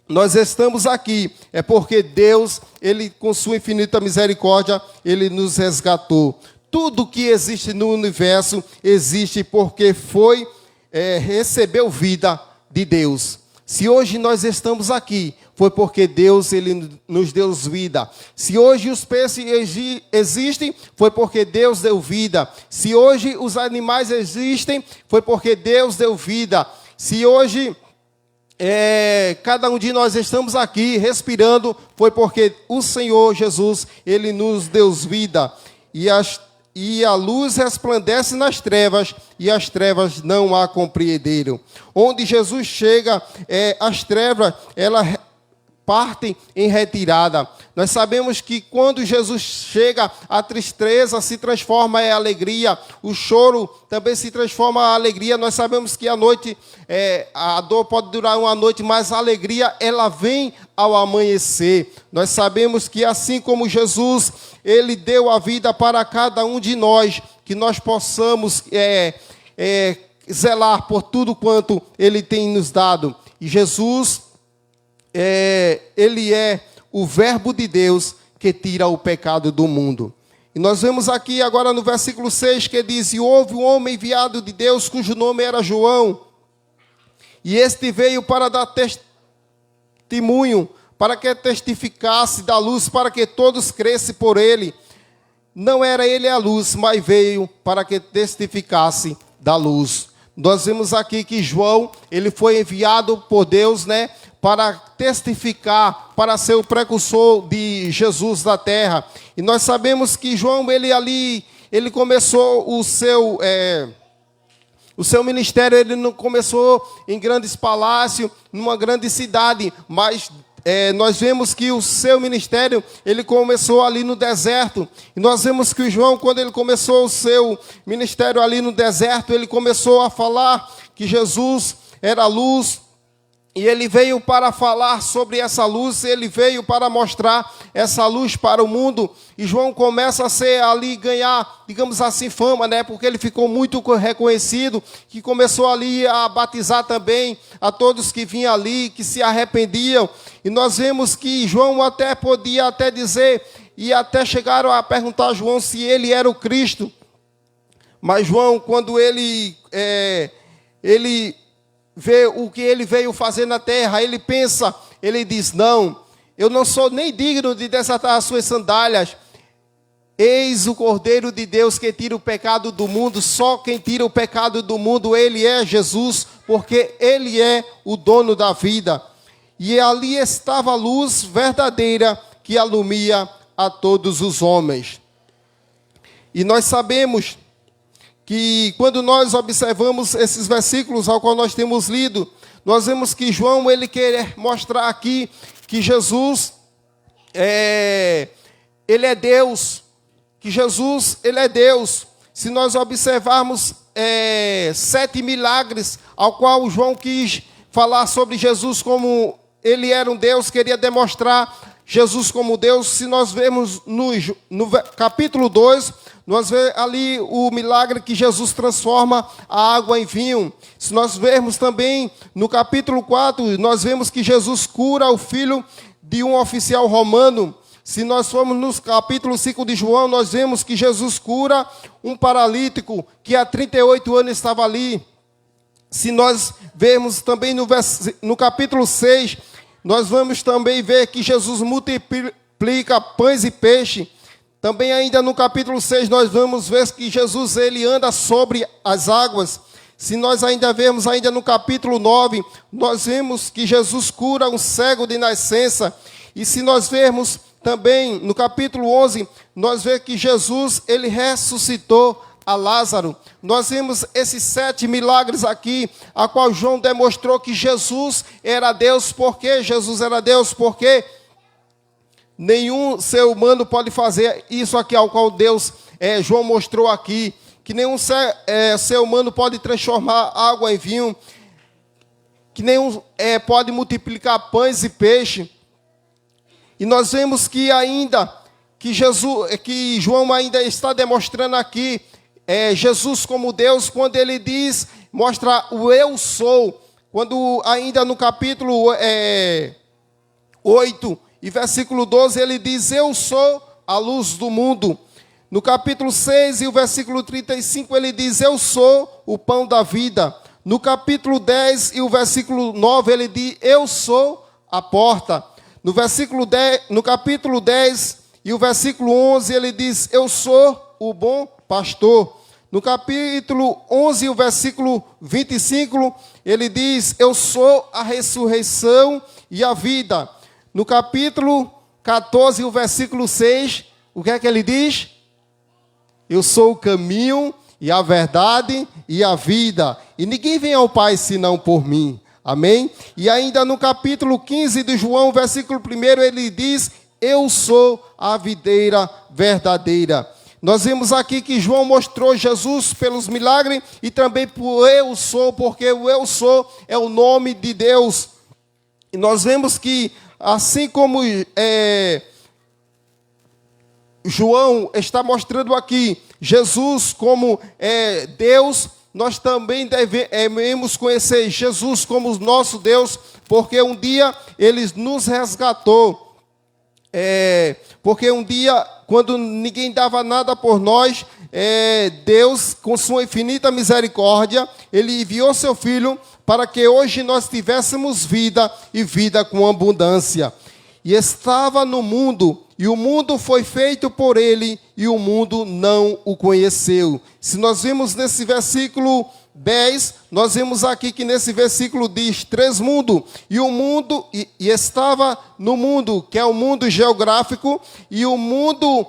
nós estamos aqui, é porque Deus, ele com sua infinita misericórdia, ele nos resgatou. Tudo que existe no universo existe porque recebeu vida de Deus. Se hoje nós estamos aqui, foi porque Deus, ele nos deu vida. Se hoje os peixes existem, foi porque Deus deu vida. Se hoje os animais existem, foi porque Deus deu vida. Se hoje cada um de nós estamos aqui respirando, foi porque o Senhor Jesus, ele nos deu vida. E a luz resplandece nas trevas, e as trevas não a compreenderam. Onde Jesus chega, as trevas, elas partem em retirada. Nós sabemos que quando Jesus chega, a tristeza se transforma em alegria, o choro também se transforma em alegria. Nós sabemos que a noite, a dor pode durar uma noite, mas a alegria, ela vem ao amanhecer. Nós sabemos que assim como Jesus, ele deu a vida para cada um de nós, que nós possamos zelar por tudo quanto ele tem nos dado. E Jesus, ele é o verbo de Deus que tira o pecado do mundo. E nós vemos aqui agora no versículo 6 que diz: e houve um homem enviado de Deus, cujo nome era João, e este veio para dar testemunho, para que testificasse da luz, para que todos crescem por ele. Não era ele a luz, mas veio para que testificasse da luz. Nós vemos aqui que João, ele foi enviado por Deus, para testificar, para ser o precursor de Jesus da terra. E nós sabemos que João, ele começou o seu ministério, ele não começou em grandes palácios, numa grande cidade, mas nós vemos que o seu ministério, ele começou ali no deserto. E nós vemos que o João, quando ele começou o seu ministério ali no deserto, ele começou a falar que Jesus era a luz, E ele veio para falar sobre essa luz, ele veio para mostrar essa luz para o mundo. E João começa a ser ali, ganhar, digamos assim, fama, né? Porque ele ficou muito reconhecido, que começou ali a batizar também a todos que vinham ali, que se arrependiam. E nós vemos que João até podia até dizer, e até chegaram a perguntar a João se ele era o Cristo. Mas João, quando ele vê o que ele veio fazer na terra, ele pensa, ele diz, não, eu não sou nem digno de desatar as suas sandálias. Eis o Cordeiro de Deus que tira o pecado do mundo. Só quem tira o pecado do mundo, ele é Jesus, porque ele é o dono da vida. E ali estava a luz verdadeira que alumia a todos os homens. E nós sabemos que quando nós observamos esses versículos ao qual nós temos lido, nós vemos que João, ele quer mostrar aqui que Jesus, ele é Deus, que Jesus, ele é Deus. Se nós observarmos 7 milagres, ao qual João quis falar sobre Jesus como ele era um Deus, queria demonstrar Jesus como Deus. Se nós vemos no capítulo 2, nós vemos ali o milagre que Jesus transforma a água em vinho. Se nós vermos também no capítulo 4, nós vemos que Jesus cura o filho de um oficial romano. Se nós formos no capítulo 5 de João, nós vemos que Jesus cura um paralítico que há 38 anos estava ali. Se nós vermos também no capítulo 6, nós vamos também ver que Jesus multiplica pães e peixe. Também ainda no capítulo 6, nós vamos ver que Jesus ele anda sobre as águas. Se nós ainda vermos ainda no capítulo 9, nós vemos que Jesus cura um cego de nascença. E se nós vermos também no capítulo 11, nós vemos que Jesus ele ressuscitou a Lázaro. Nós vemos esses 7 milagres aqui, a qual João demonstrou que Jesus era Deus. Por que Jesus era Deus? Porque nenhum ser humano pode fazer isso aqui ao qual Deus, João mostrou aqui, que nenhum ser humano pode transformar água em vinho, que nenhum pode multiplicar pães e peixe. E nós vemos que ainda, que João ainda está demonstrando aqui, Jesus como Deus, quando ele diz, mostra o eu sou, quando ainda no capítulo 8, e versículo 12, ele diz, eu sou a luz do mundo. No capítulo 6 e o versículo 35, ele diz, eu sou o pão da vida. No capítulo 10 e o versículo 9, ele diz, eu sou a porta. No capítulo 10 e o versículo 11, ele diz, eu sou o bom pastor. No capítulo 11 e o versículo 25, ele diz, eu sou a ressurreição e a vida. No capítulo 14, o versículo 6, o que é que ele diz? Eu sou o caminho e a verdade e a vida. E ninguém vem ao Pai senão por mim. Amém? E ainda no capítulo 15 de João, versículo 1, ele diz, eu sou a videira verdadeira. Nós vemos aqui que João mostrou Jesus pelos milagres e também por eu sou, porque o eu sou é o nome de Deus. E nós vemos que assim como João está mostrando aqui Jesus como Deus, nós também devemos conhecer Jesus como o nosso Deus, porque um dia Ele nos resgatou. Porque um dia, quando ninguém dava nada por nós, Deus, com sua infinita misericórdia, Ele enviou seu Filho para que hoje nós tivéssemos vida e vida com abundância. E estava no mundo, e o mundo foi feito por Ele, e o mundo não o conheceu. Se nós vimos nesse versículo 10, nós vemos aqui que nesse versículo diz 3 mundos, e o mundo, e estava no mundo, que é o mundo geográfico, e o mundo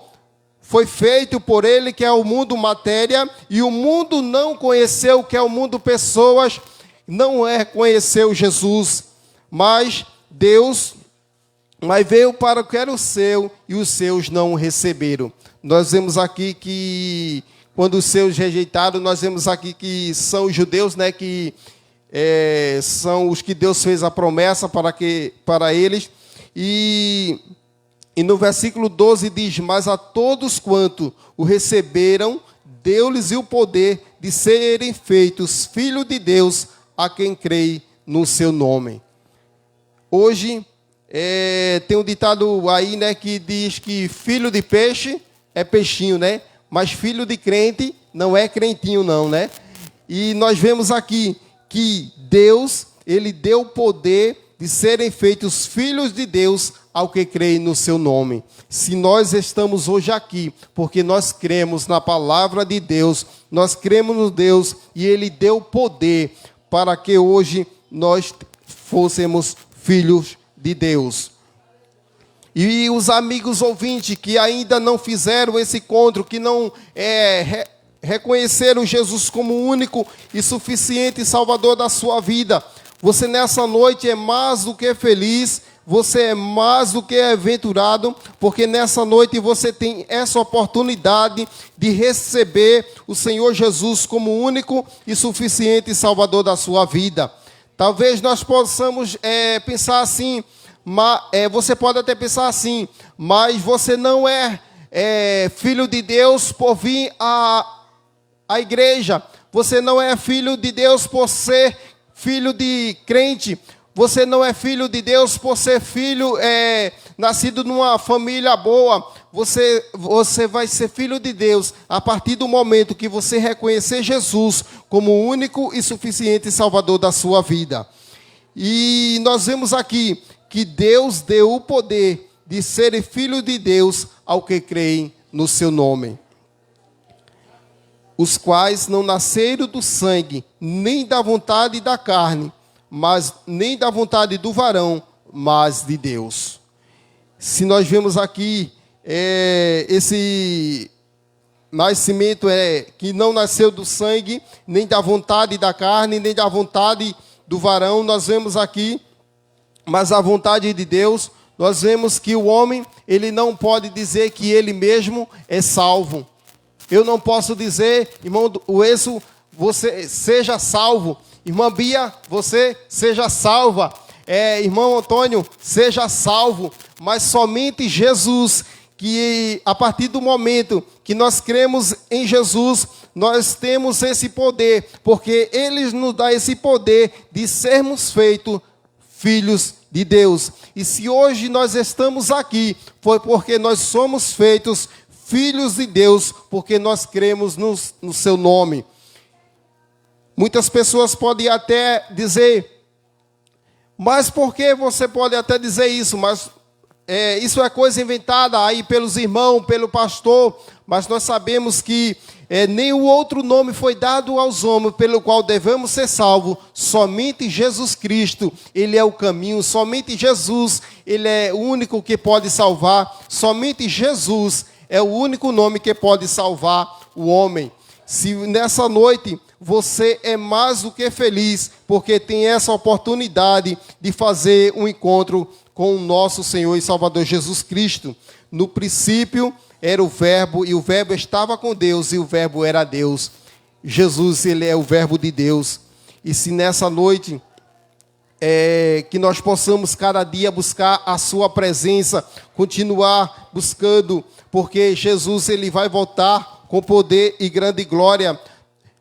foi feito por Ele, que é o mundo matéria, e o mundo não conheceu, que é o mundo pessoas, não conheceu Jesus, mas Deus veio para o que era o seu, e os seus não o receberam. Nós vemos aqui que, quando os seus rejeitaram, nós vemos aqui que são os judeus, né, que são os que Deus fez a promessa para eles. E no versículo 12 diz: mas a todos quanto o receberam, deu-lhes o poder de serem feitos filhos de Deus, a quem crê no seu nome. Hoje, tem um ditado aí, né, que diz que filho de peixe é peixinho, né? Mas filho de crente não é crentinho, não, né? E nós vemos aqui que Deus, Ele deu o poder de serem feitos filhos de Deus ao que crê no seu nome. Se nós estamos hoje aqui, porque nós cremos na palavra de Deus, nós cremos no Deus e Ele deu poder para que hoje nós fôssemos filhos de Deus. E os amigos ouvintes que ainda não fizeram esse encontro, que não reconheceram Jesus como único e suficiente Salvador da sua vida, você nessa noite é mais do que feliz, você é mais do que aventurado, porque nessa noite você tem essa oportunidade de receber o Senhor Jesus como único e suficiente Salvador da sua vida. Talvez nós possamos pensar assim, você pode até pensar assim, mas você não é filho de Deus por vir à igreja, você não é filho de Deus por ser filho de crente, você não é filho de Deus por ser filho nascido numa família boa. Você vai ser filho de Deus a partir do momento que você reconhecer Jesus como o único e suficiente Salvador da sua vida. E nós vemos aqui que Deus deu o poder de ser filho de Deus ao que creem no seu nome. Os quais não nasceram do sangue, nem da vontade da carne, mas nem da vontade do varão, mas de Deus. Se nós vemos aqui esse nascimento que não nasceu do sangue, nem da vontade da carne, nem da vontade do varão, nós vemos aqui, mas a vontade de Deus, nós vemos que o homem, ele não pode dizer que ele mesmo é salvo. Eu não posso dizer, irmão Ueso, você seja salvo. Irmã Bia, você seja salva. Irmão Antônio, seja salvo. Mas somente Jesus, que a partir do momento que nós cremos em Jesus, nós temos esse poder, porque Ele nos dá esse poder de sermos feitos filhos de Deus. E se hoje nós estamos aqui, foi porque nós somos feitos filhos de Deus, porque nós cremos no seu nome. Muitas pessoas podem até dizer, mas por que você pode até dizer isso? Mas isso é coisa inventada aí pelos irmãos, pelo pastor, mas nós sabemos que nenhum outro nome foi dado aos homens pelo qual devemos ser salvos, somente Jesus Cristo, Ele é o caminho, somente Jesus, Ele é o único que pode salvar, somente Jesus é o único nome que pode salvar o homem. Se nessa noite você é mais do que feliz, porque tem essa oportunidade de fazer um encontro com o nosso Senhor e Salvador Jesus Cristo. No princípio era o Verbo, e o Verbo estava com Deus, e o Verbo era Deus. Jesus, Ele é o Verbo de Deus. E se nessa noite que nós possamos cada dia buscar a sua presença, continuar buscando, porque Jesus, Ele vai voltar com poder e grande glória.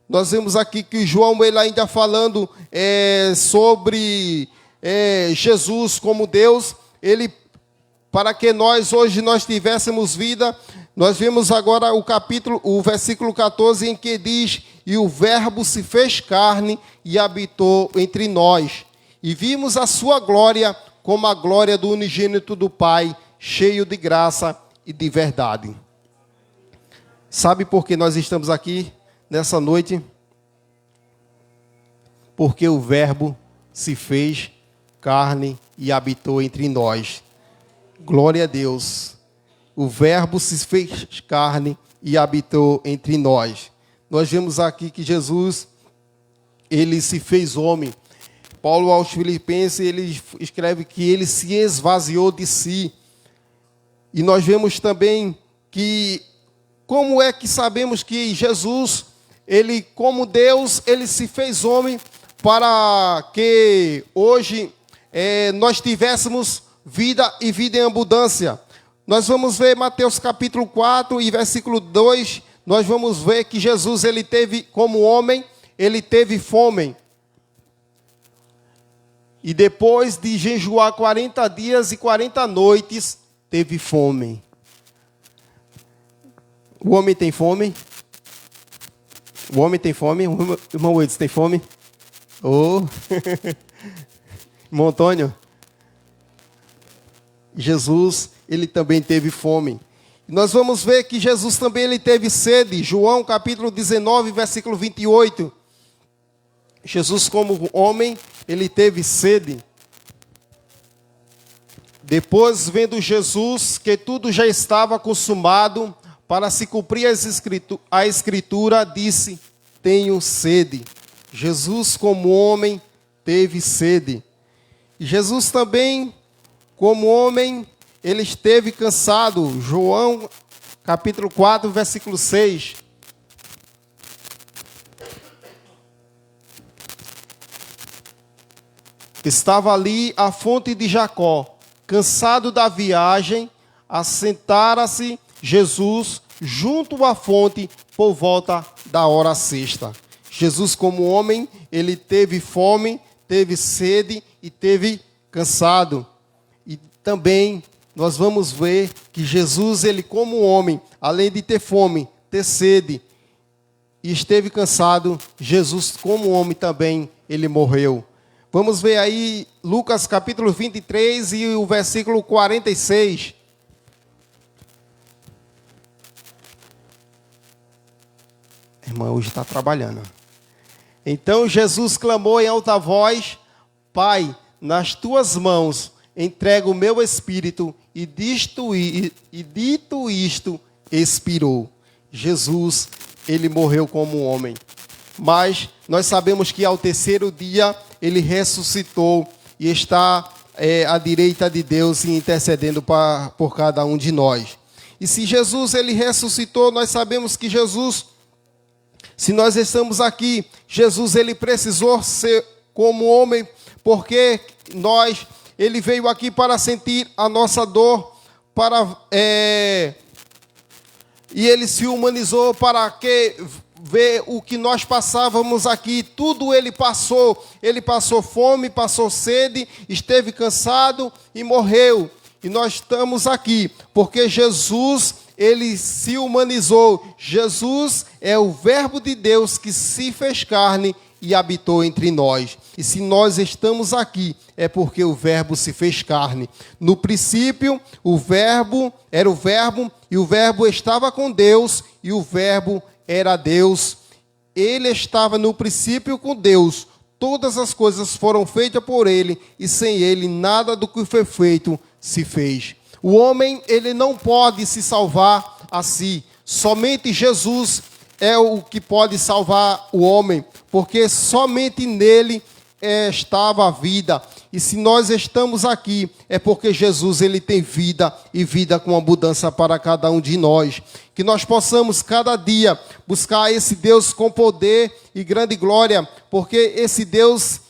Nós vemos aqui que João, ele ainda falando sobre Jesus como Deus, ele, para que nós hoje nós tivéssemos vida, nós vemos agora o versículo 14, em que diz, e o Verbo se fez carne e habitou entre nós, e vimos a sua glória como a glória do unigênito do Pai, cheio de graça e de verdade. Sabe por que nós estamos aqui nessa noite? Porque o Verbo se fez carne e habitou entre nós. Glória a Deus. O Verbo se fez carne e habitou entre nós. Nós vemos aqui que Jesus, Ele se fez homem. Paulo aos Filipenses, ele escreve que Ele se esvaziou de si. E nós vemos também que, como é que sabemos que Jesus, Ele como Deus, Ele se fez homem, para que hoje nós tivéssemos vida e vida em abundância. Nós vamos ver Mateus capítulo 4 e versículo 2, nós vamos ver que Jesus, ele teve, como homem, ele teve fome. E depois de jejuar 40 dias e 40 noites, teve fome. O homem tem fome? O homem tem fome? O irmão Edson tem fome? Oh. Irmão Antônio? Jesus, ele também teve fome. Nós vamos ver que Jesus também ele teve sede. João capítulo 19, versículo 28. Jesus, como homem, ele teve sede. Depois, vendo Jesus que tudo já estava consumado, para se cumprir a escritura, disse: tenho sede. Jesus, como homem, teve sede. E Jesus também, como homem, ele esteve cansado. João, capítulo 4, versículo 6. Estava ali a fonte de Jacó, cansado da viagem, assentara-se Jesus junto à fonte por volta da hora sexta. Jesus, como homem, ele teve fome, teve sede e teve cansado. E também nós vamos ver que Jesus, ele como homem, além de ter fome, ter sede e esteve cansado, Jesus como homem também, ele morreu. Vamos ver aí Lucas capítulo 23 e o versículo 46. Irmã, hoje está trabalhando. Então Jesus clamou em alta voz: Pai, nas tuas mãos entrego o meu espírito, e dito isto, expirou. Jesus, ele morreu como homem. Mas nós sabemos que ao terceiro dia ele ressuscitou e está à direita de Deus e intercedendo por cada um de nós. E se Jesus ele ressuscitou, nós sabemos que Jesus, se nós estamos aqui, Jesus ele precisou ser como homem, porque ele veio aqui para sentir a nossa dor, e ele se humanizou para que ver o que nós passávamos aqui. Tudo ele passou fome, passou sede, esteve cansado e morreu. E nós estamos aqui porque Jesus, ele se humanizou. Jesus é o Verbo de Deus que se fez carne e habitou entre nós. E se nós estamos aqui, é porque o Verbo se fez carne. No princípio, o Verbo era o Verbo, e o Verbo estava com Deus, e o Verbo era Deus. Ele estava no princípio com Deus. Todas as coisas foram feitas por ele, e sem ele nada do que foi feito se fez. O homem, ele não pode se salvar a si. Somente Jesus é o que pode salvar o homem, porque somente nele estava a vida. E se nós estamos aqui, é porque Jesus ele tem vida, e vida com abundância para cada um de nós. Que nós possamos cada dia buscar esse Deus com poder e grande glória, porque esse Deus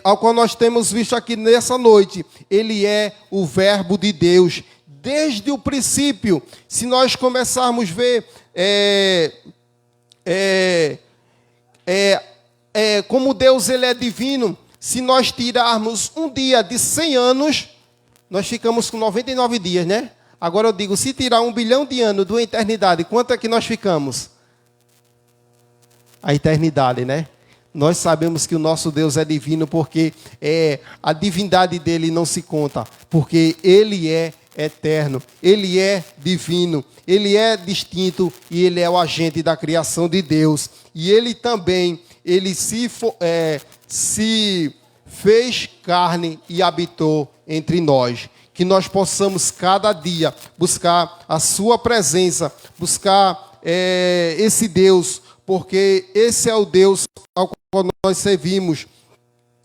ao qual nós temos visto aqui nessa noite, ele é o Verbo de Deus. Desde o princípio, se nós começarmos a ver como Deus ele é divino, se nós tirarmos um dia de 100 anos, nós ficamos com 99 dias, né? Agora eu digo, se tirar 1 bilhão de anos de uma eternidade, quanto é que nós ficamos? A eternidade, né? Nós sabemos que o nosso Deus é divino porque a divindade dele não se conta, porque ele é eterno, ele é divino, ele é distinto e ele é o agente da criação de Deus. E ele também, ele se fez carne e habitou entre nós. Que nós possamos cada dia buscar a sua presença, buscar esse Deus, porque esse é o Deus ao qual nós servimos.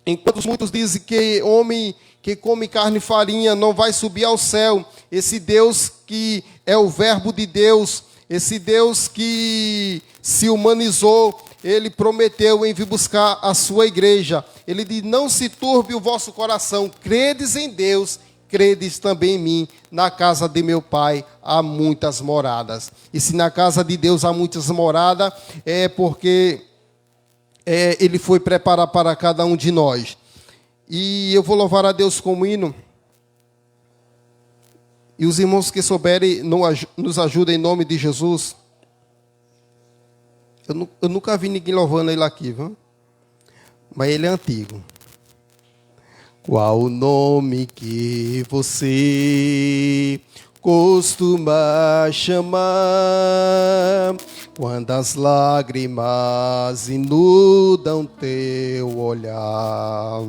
Enquanto muitos dizem que homem que come carne e farinha não vai subir ao céu, esse Deus que é o Verbo de Deus, esse Deus que se humanizou, ele prometeu em vir buscar a sua igreja. Ele diz: não se turbe o vosso coração, credes em Deus, credes também em mim. Na casa de meu Pai há muitas moradas. E se na casa de Deus há muitas moradas, é porque Ele foi preparar para cada um de nós. E eu vou louvar a Deus com o hino. E os irmãos que souberem, nos ajudem em nome de Jesus. Eu nunca vi ninguém louvando ele aqui, viu? Mas ele é antigo. Qual o nome que você costuma chamar quando as lágrimas inundam teu olhar?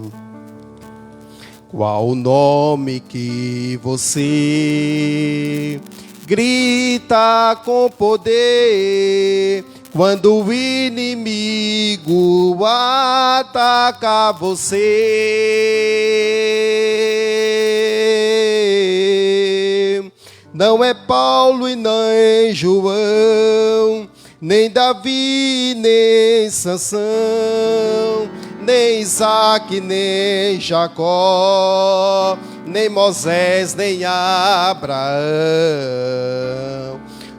Qual o nome que você grita com poder quando o inimigo ataca você? Não é Paulo e nem João, nem Davi, nem Sansão, nem Isaac, nem Jacó, nem Moisés, nem Abraão.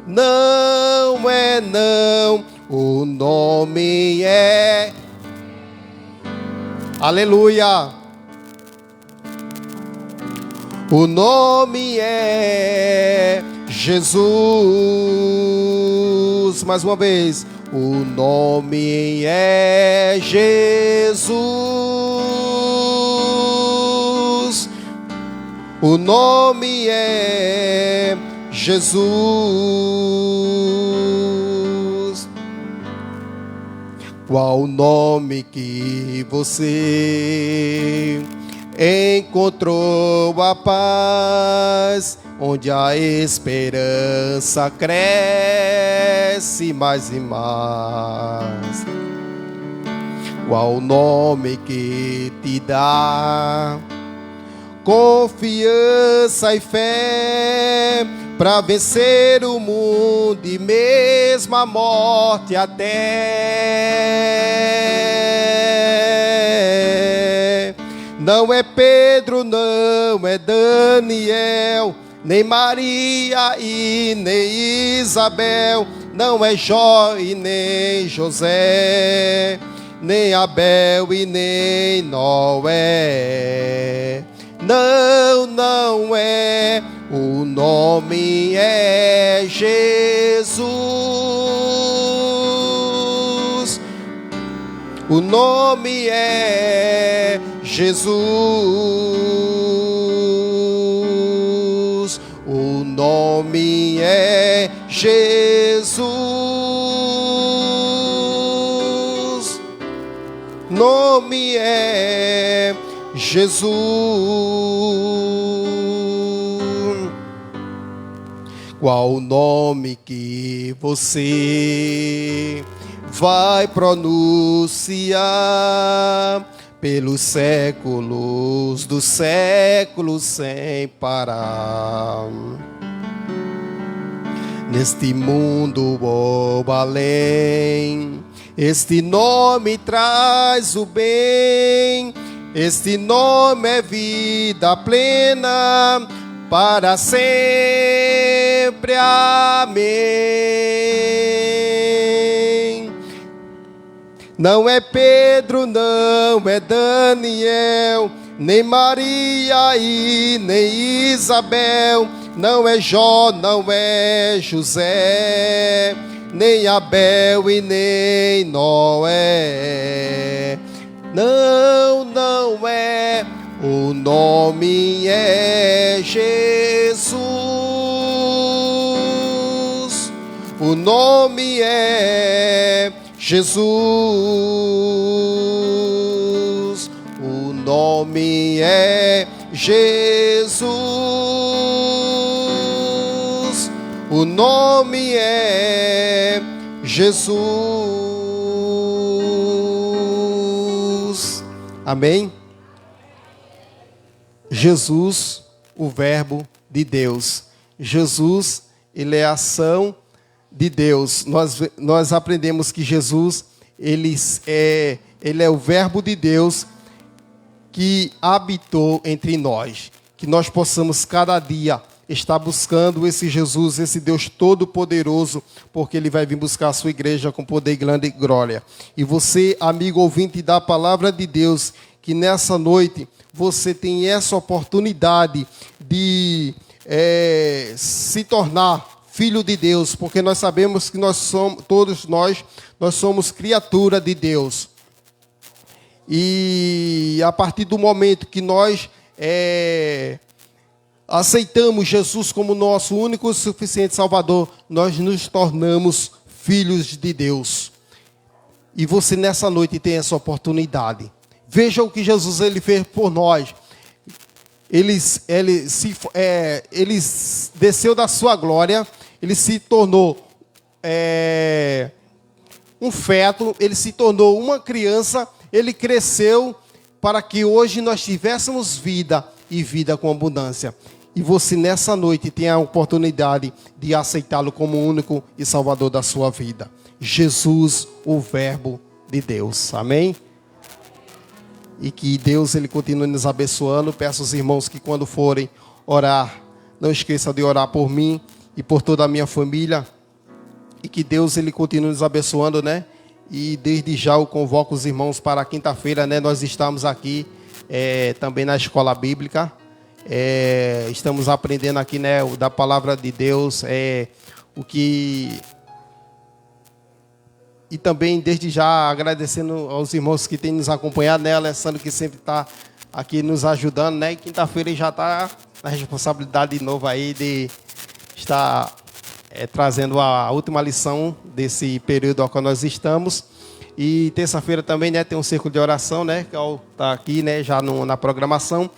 Não é não, o nome é... Aleluia! O nome é Jesus. Mais uma vez. O nome é Jesus. O nome é Jesus. Qual o nome que você encontrou a paz, onde a esperança cresce mais e mais? Qual o nome que te dá confiança e fé para vencer o mundo e mesmo a morte até? Não é Pedro, não é Daniel, nem Maria e nem Isabel, não é Jó e nem José, nem Abel e nem Noé. Não, não é, o nome é Jesus. O nome é Jesus. O nome é Jesus. Nome é Jesus. Qual o nome que você vai pronunciar pelos séculos dos séculos sem parar? Neste mundo, oh além, este nome traz o bem, este nome é vida plena para sempre. Amém. Não é Pedro, não é Daniel, nem Maria e nem Isabel, não é Jó, não é José, nem Abel e nem Noé. Não, não é, o nome é Jesus. O nome é Jesus. O nome é Jesus. O nome é Jesus. Amém? Jesus, o Verbo de Deus. Jesus, ele é a ação de Deus. Nós aprendemos que Jesus, ele é o Verbo de Deus que habitou entre nós. Que nós possamos cada dia estar buscando esse Jesus, esse Deus Todo-Poderoso, porque Ele vai vir buscar a sua igreja com poder e grande glória. E você, amigo ouvinte da Palavra de Deus, que nessa noite você tem essa oportunidade de se tornar filho de Deus, porque nós sabemos que todos nós somos criatura de Deus. E a partir do momento que nós aceitamos Jesus como nosso único e suficiente Salvador, nós nos tornamos filhos de Deus. E você nessa noite tem essa oportunidade. Veja o que Jesus ele fez por nós. Ele desceu da sua glória, ele se tornou um feto, ele se tornou uma criança, ele cresceu para que hoje nós tivéssemos vida e vida com abundância. E você nessa noite tem a oportunidade de aceitá-lo como o único e salvador da sua vida. Jesus, o Verbo de Deus. Amém? E que Deus ele continue nos abençoando. Peço aos irmãos que quando forem orar, não esqueçam de orar por mim e por toda a minha família. E que Deus ele continue nos abençoando, né? E desde já eu convoco os irmãos para quinta-feira, né? Nós estamos aqui também na escola bíblica. Estamos aprendendo aqui, né, da palavra de Deus, e também desde já agradecendo aos irmãos que têm nos acompanhado, né, Alessandro que sempre está aqui nos ajudando, né, e quinta-feira já está na responsabilidade de novo aí de estar trazendo a última lição desse período ao qual nós estamos. E terça-feira também, né, tem um círculo de oração, né, que está aqui, né, já na programação.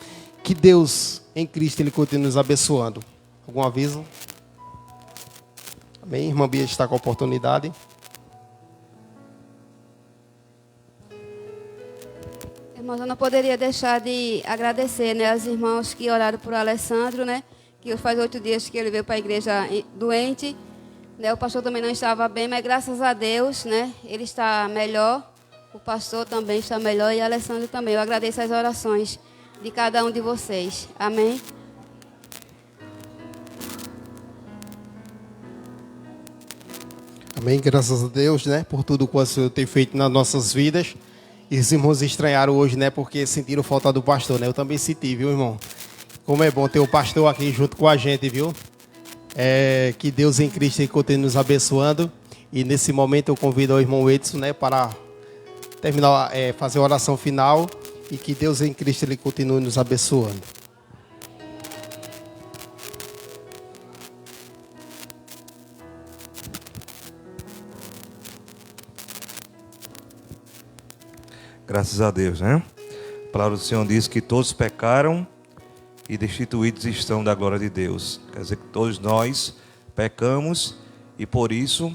Que Deus, em Cristo, Ele continue nos abençoando. Algum aviso? Amém? Irmã Bia está com a oportunidade. Irmãos, eu não poderia deixar de agradecer, né, aos irmãos que oraram por Alessandro, né, que faz 8 dias que ele veio para a igreja doente. Né, o pastor também não estava bem, mas graças a Deus, né, ele está melhor. O pastor também está melhor e Alessandro também. Eu agradeço as orações de cada um de vocês. Amém? Amém, graças a Deus, né, por tudo que o Senhor tem feito nas nossas vidas. E os irmãos estranharam hoje, né, porque sentiram falta do pastor, né? Eu também senti, viu, irmão? Como é bom ter o pastor aqui junto com a gente, viu? Que Deus em Cristo continue nos abençoando. E nesse momento eu convido o irmão Edson, né, para terminar, fazer a oração final. E que Deus em Cristo Ele continue nos abençoando. Graças a Deus, né? A palavra do Senhor diz que todos pecaram e destituídos estão da glória de Deus. Quer dizer que todos nós pecamos e por isso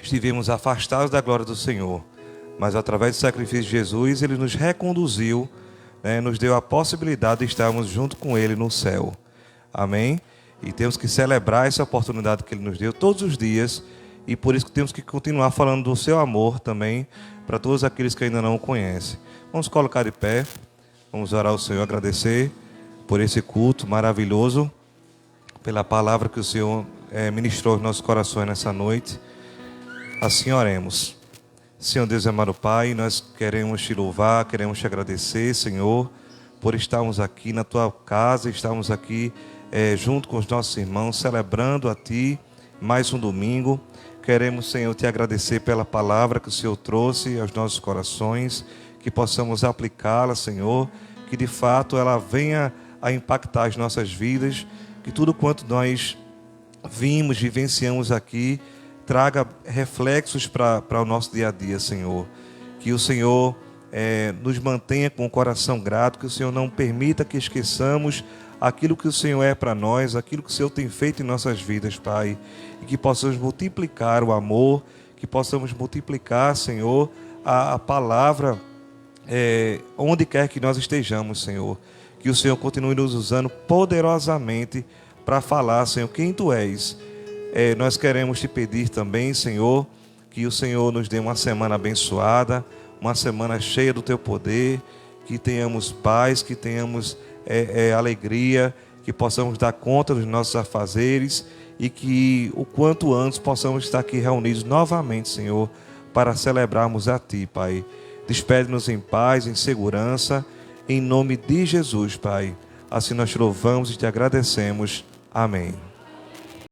estivemos afastados da glória do Senhor. Mas através do sacrifício de Jesus, Ele nos reconduziu, né, nos deu a possibilidade de estarmos junto com Ele no céu. Amém? E temos que celebrar essa oportunidade que Ele nos deu todos os dias. E por isso que temos que continuar falando do seu amor também para todos aqueles que ainda não o conhecem. Vamos colocar de pé, vamos orar ao Senhor, agradecer por esse culto maravilhoso, pela palavra que o Senhor ministrou aos nossos corações nessa noite. Assim oremos. Senhor Deus amado Pai, nós queremos te louvar, queremos te agradecer, Senhor, por estarmos aqui na tua casa, estarmos aqui junto com os nossos irmãos, celebrando a Ti mais um domingo. Queremos, Senhor, te agradecer pela palavra que o Senhor trouxe aos nossos corações, que possamos aplicá-la, Senhor, que de fato ela venha a impactar as nossas vidas, que tudo quanto nós vimos, vivenciamos aqui, traga reflexos para o nosso dia a dia, Senhor. Que o Senhor nos mantenha com o coração grato, que o Senhor não permita que esqueçamos aquilo que o Senhor é para nós, aquilo que o Senhor tem feito em nossas vidas, Pai. E que possamos multiplicar o amor, que possamos multiplicar, Senhor, a palavra onde quer que nós estejamos, Senhor. Que o Senhor continue nos usando poderosamente para falar, Senhor, quem Tu és. Nós queremos te pedir também, Senhor, Que o Senhor nos dê uma semana abençoada, uma semana cheia do Teu poder, que tenhamos paz, que tenhamos alegria, que possamos dar conta dos nossos afazeres e que o quanto antes possamos estar aqui reunidos novamente, Senhor, para celebrarmos a Ti, Pai. Despede-nos em paz, em segurança, em nome de Jesus, Pai. Assim nós te louvamos e te agradecemos. Amém.